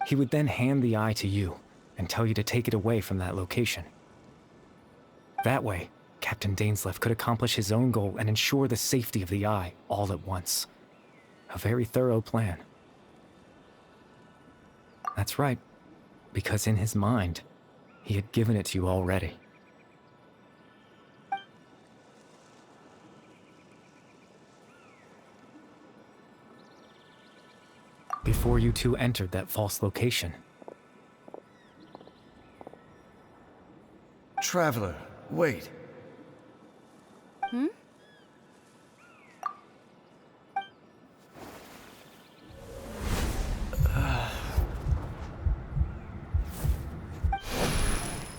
He would then hand the eye to you and tell you to take it away from that location. That way, Captain Dainsleif could accomplish his own goal and ensure the safety of the eye all at once. A very thorough plan. That's right, because in his mind, he had given it to you already. Before you two entered that false location. Traveler, wait.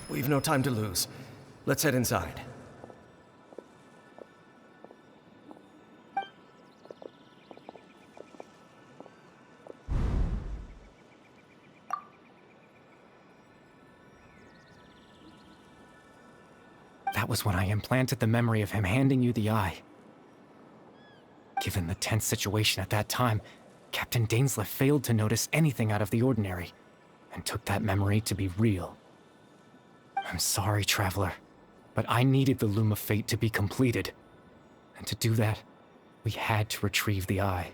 We've no time to lose. Let's head inside. That was when I implanted the memory of him handing you the eye. Given the tense situation at that time, Captain Dainsleif failed to notice anything out of the ordinary, and took that memory to be real. I'm sorry, Traveler, but I needed the Loom of Fate to be completed. And to do that, we had to retrieve the eye.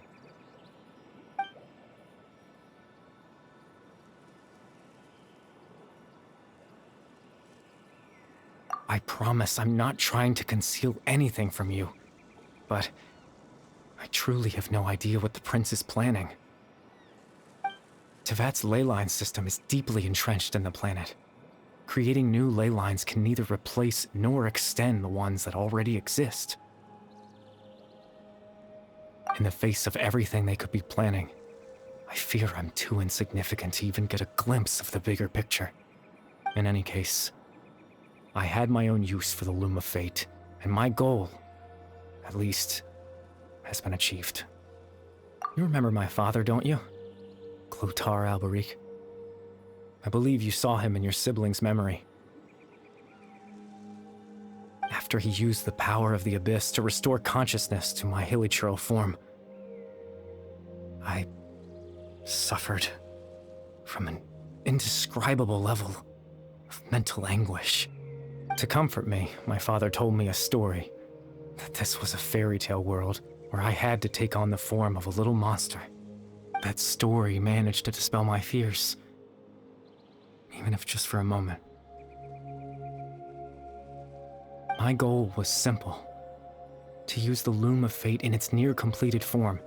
I promise I'm not trying to conceal anything from you, but I truly have no idea what the Prince is planning. Tevat's ley line system is deeply entrenched in the planet. Creating new ley lines can neither replace nor extend the ones that already exist. In the face of everything they could be planning, I fear I'm too insignificant to even get a glimpse of the bigger picture. In any case, I had my own use for the Loom of Fate, and my goal, at least, has been achieved. You remember my father, don't you? Clotar Alberic. I believe you saw him in your sibling's memory. After he used the power of the Abyss to restore consciousness to my hilichurl form, I suffered from an indescribable level of mental anguish. To comfort me, my father told me a story, that this was a fairy tale world where I had to take on the form of a little monster. That story managed to dispel my fears, even if just for a moment. My goal was simple: to use the Loom of Fate in its near-completed form,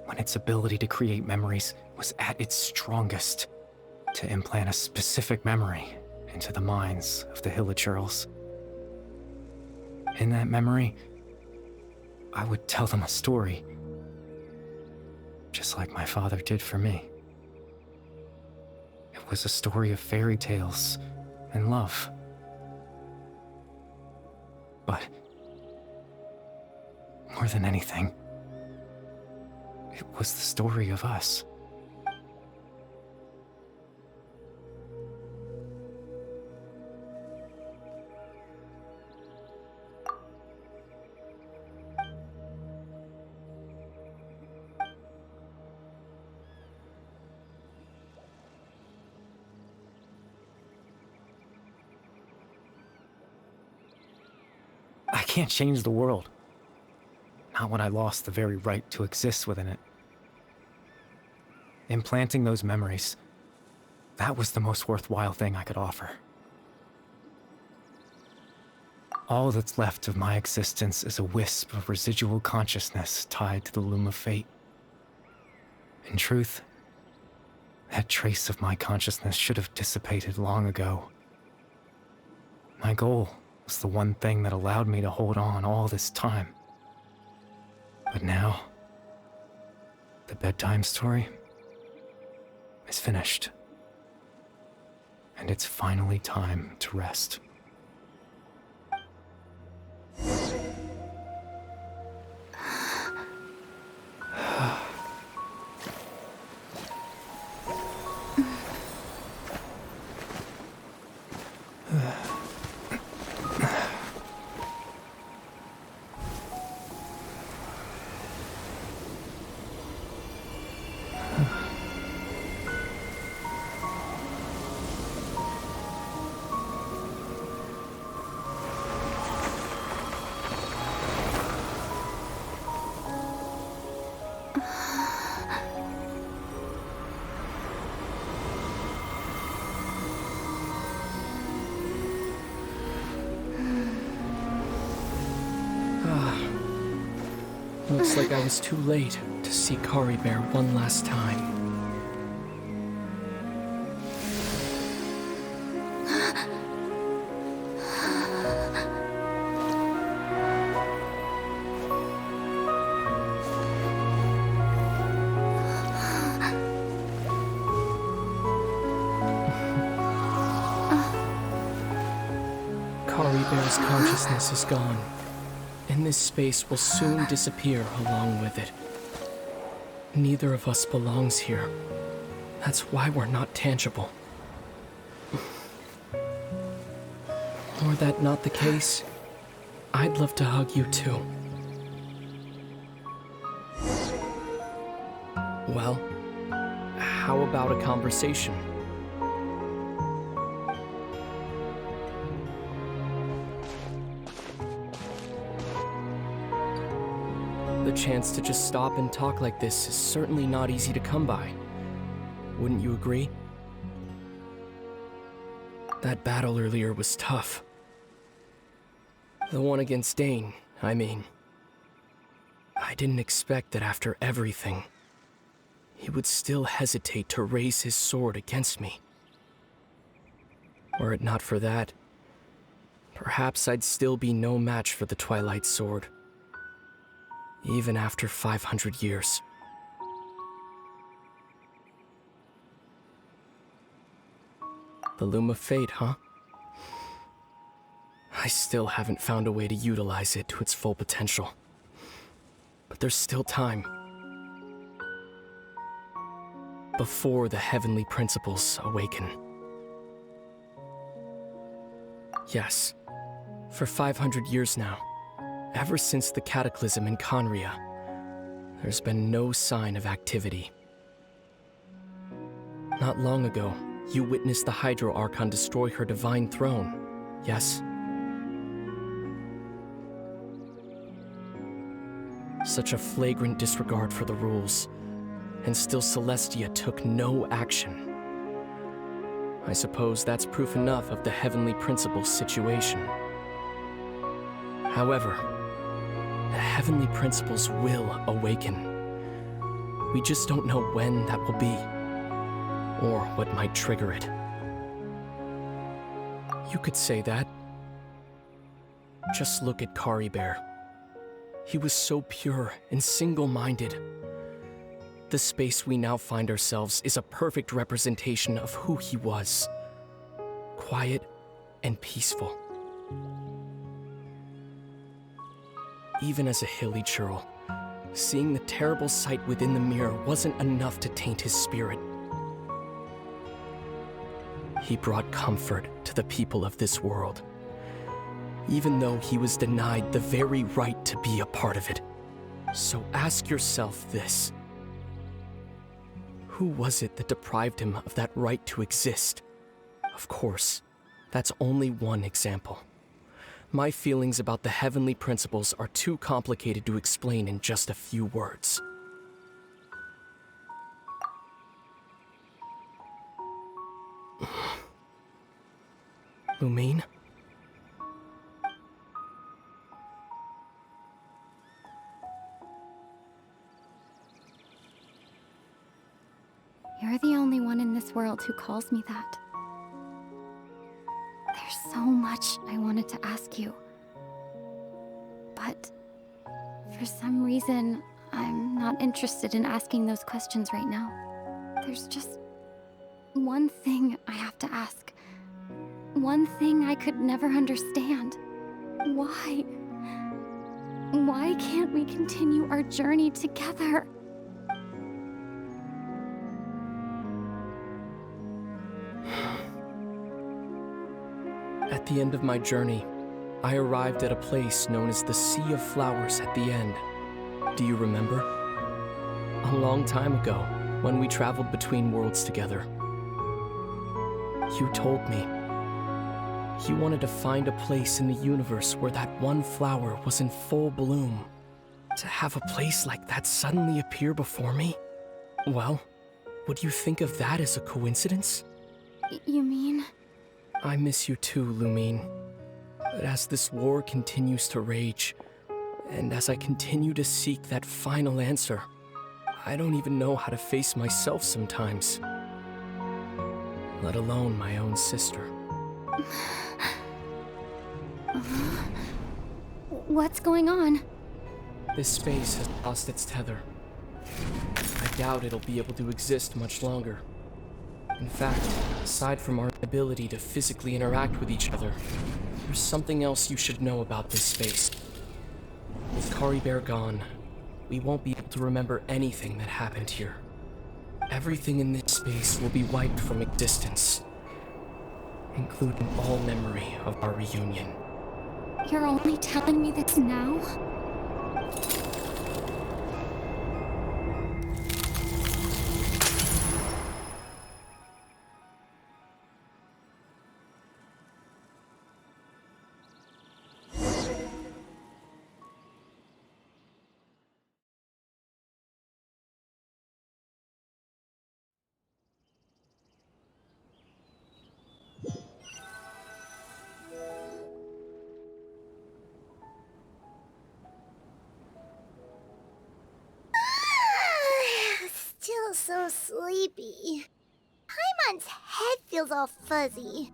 when its ability to create memories was at its strongest, to implant a specific memory into the minds of the Hilichurls. In that memory, I would tell them a story, just like my father did for me. It was a story of fairy tales and love. But more than anything, it was the story of us. I can't change the world. Not when I lost the very right to exist within it. Implanting those memories, that was the most worthwhile thing I could offer. All that's left of my existence is a wisp of residual consciousness tied to the Loom of Fate. In truth, that trace of my consciousness should have dissipated long ago. My goal was the one thing that allowed me to hold on all this time. But now, the bedtime story is finished. And it's finally time to rest. Looks like I was too late to see Kari Bear one last time. Kari Bear's consciousness is gone, and this space will soon disappear along with it. Neither of us belongs here. That's why we're not tangible. Were that not the case, I'd love to hug you too. Well, how about a conversation? The chance to just stop and talk like this is certainly not easy to come by. Wouldn't you agree? That battle earlier was tough. The one against Dane, I mean. I didn't expect that after everything, he would still hesitate to raise his sword against me. Were it not for that, perhaps I'd still be no match for the Twilight Sword. Even after 500 years. The Loom of Fate, huh? I still haven't found a way to utilize it to its full potential. But there's still time. Before the heavenly principles awaken. Yes, for 500 years now, ever since the cataclysm in Conria, there's been no sign of activity. Not long ago, you witnessed the Hydro Archon destroy her divine throne, yes? Such a flagrant disregard for the rules, and still Celestia took no action. I suppose that's proof enough of the Heavenly Principle's situation. However, the Heavenly Principles will awaken. We just don't know when that will be, or what might trigger it. You could say that. Just look at Kari Bear. He was so pure and single-minded. The space we now find ourselves is a perfect representation of who he was. Quiet and peaceful. Even as a hilly churl, seeing the terrible sight within the mirror wasn't enough to taint his spirit. He brought comfort to the people of this world, even though he was denied the very right to be a part of it. So ask yourself this. Who was it that deprived him of that right to exist? Of course, that's only one example. My feelings about the Heavenly Principles are too complicated to explain in just a few words. Lumine? You're the only one in this world who calls me that. There's so much I wanted to ask you. But for some reason, I'm not interested in asking those questions right now. There's just one thing I have to ask. One thing I could never understand. Why? Why can't we continue our journey together? At the end of my journey, I arrived at a place known as the Sea of Flowers at the end. Do you remember? A long time ago, when we traveled between worlds together. You told me you wanted to find a place in the universe where that one flower was in full bloom. To have a place like that suddenly appear before me? Well, would you think of that as a coincidence? You mean? I miss you too, Lumine. But as this war continues to rage, and as I continue to seek that final answer, I don't even know how to face myself sometimes. Let alone my own sister. What's going on? This space has lost its tether. I doubt it'll be able to exist much longer. In fact, aside from our ability to physically interact with each other, there's something else you should know about this space. With Kari Bear gone, we won't be able to remember anything that happened here. Everything in this space will be wiped from existence, including all memory of our reunion. You're only telling me this now? Still so sleepy. Paimon's head feels all fuzzy.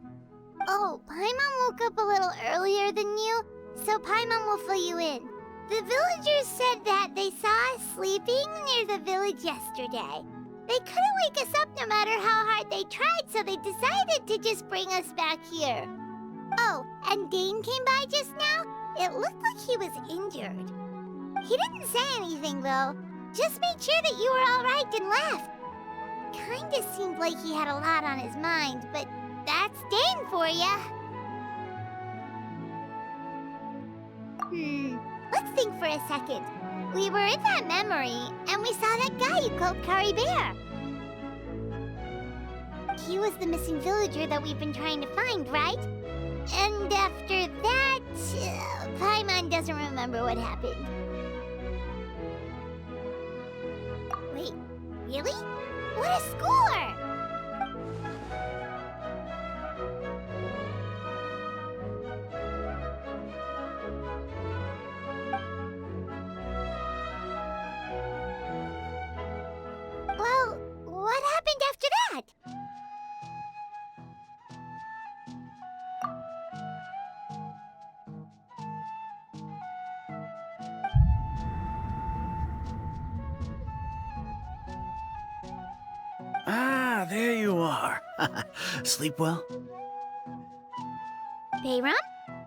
Oh, Paimon woke up a little earlier than you, so Paimon will fill you in. The villagers said that they saw us sleeping near the village yesterday. They couldn't wake us up no matter how hard they tried, so they decided to just bring us back here. Oh, and Dane came by just now. It looked like he was injured. He didn't say anything, though. Just made sure that you were all right and left. Kinda seemed like he had a lot on his mind, but that's Dane for ya. Let's think for a second. We were in that memory, and we saw that guy you called Kari Bear. He was the missing villager that we've been trying to find, right? And after that, Paimon doesn't remember what happened. Wait, really? What a score! Ah, there you are. Sleep well? Bayram,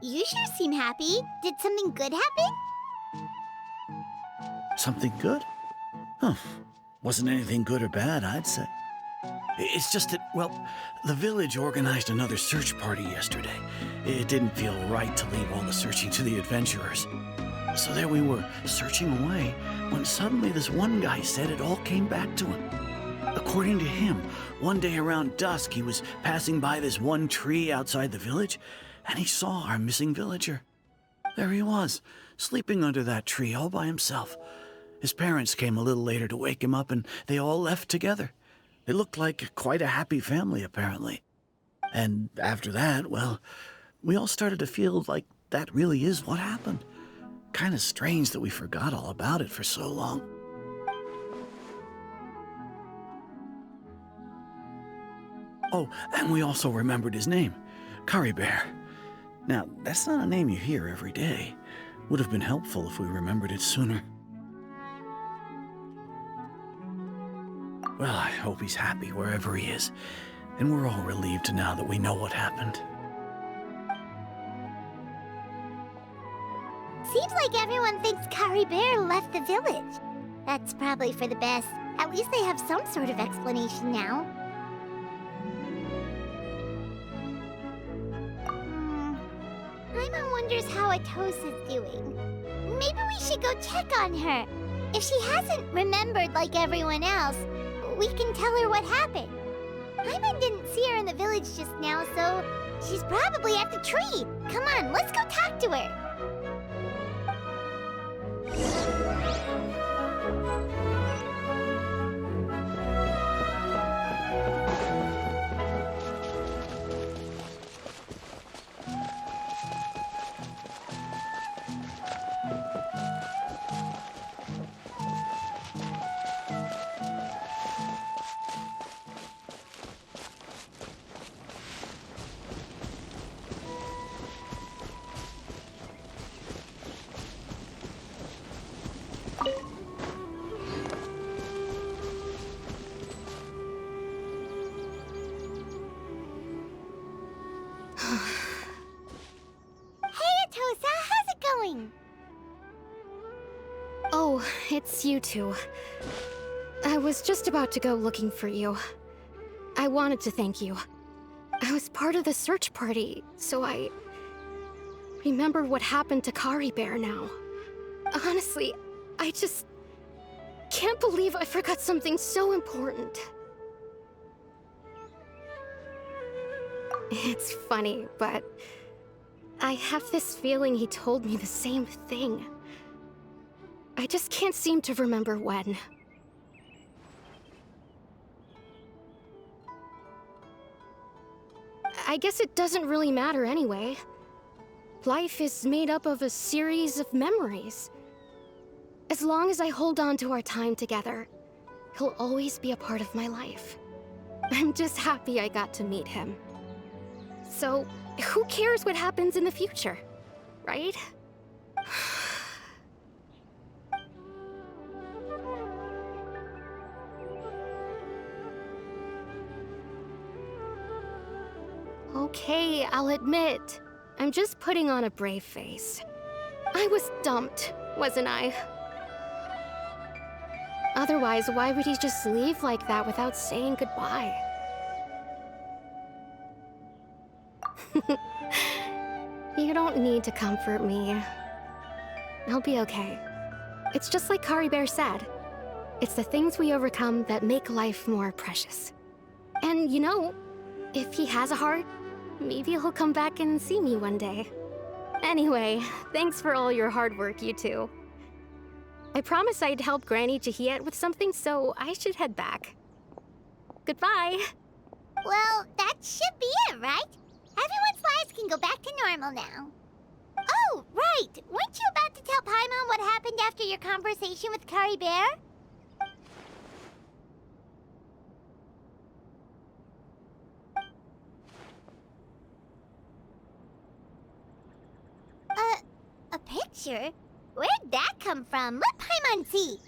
you sure seem happy. Did something good happen? Something good? Huh. Wasn't anything good or bad, I'd say. It's just that, well, the village organized another search party yesterday. It didn't feel right to leave all the searching to the adventurers. So there we were, searching away, when suddenly this one guy said it all came back to him. According to him, one day around dusk, he was passing by this one tree outside the village, and he saw our missing villager. There he was, sleeping under that tree all by himself. His parents came a little later to wake him up, and they all left together. It looked like quite a happy family, apparently. And after that, well, we all started to feel like that really is what happened. Kind of strange that we forgot all about it for so long. Oh, and we also remembered his name, Curry Bear. Now, that's not a name you hear every day. Would have been helpful if we remembered it sooner. Well, I hope he's happy wherever he is, and we're all relieved now that we know what happened. Seems like everyone thinks Curry Bear left the village. That's probably for the best. At least they have some sort of explanation now. Paimon wonders how Atosa's doing. Maybe we should go check on her. If she hasn't remembered like everyone else, we can tell her what happened. Paimon didn't see her in the village just now, so she's probably at the tree. Come on, let's go talk to her. Oh, it's you two. I was just about to go looking for you. I wanted to thank you. I was part of the search party, so I remember what happened to Curry Bear now. Honestly, I just can't believe I forgot something so important. It's funny, but I have this feeling he told me the same thing. I just can't seem to remember when. I guess it doesn't really matter anyway. Life is made up of a series of memories. As long as I hold on to our time together, he'll always be a part of my life. I'm just happy I got to meet him. So, who cares what happens in the future, right? Okay, I'll admit, I'm just putting on a brave face. I was dumped, wasn't I? Otherwise, why would he just leave like that without saying goodbye? You don't need to comfort me. I'll be okay. It's just like Curry Bear said. It's the things we overcome that make life more precious. And you know, if he has a heart, maybe he'll come back and see me one day. Anyway, thanks for all your hard work, you two. I promised I'd help Granny Jahiet with something, so I should head back. Goodbye. Well, that should be it, right? Everyone's lives can go back to normal now. Oh, right! Weren't you about to tell Paimon what happened after your conversation with Curry Bear? A picture? Where'd that come from? Let Paimon see.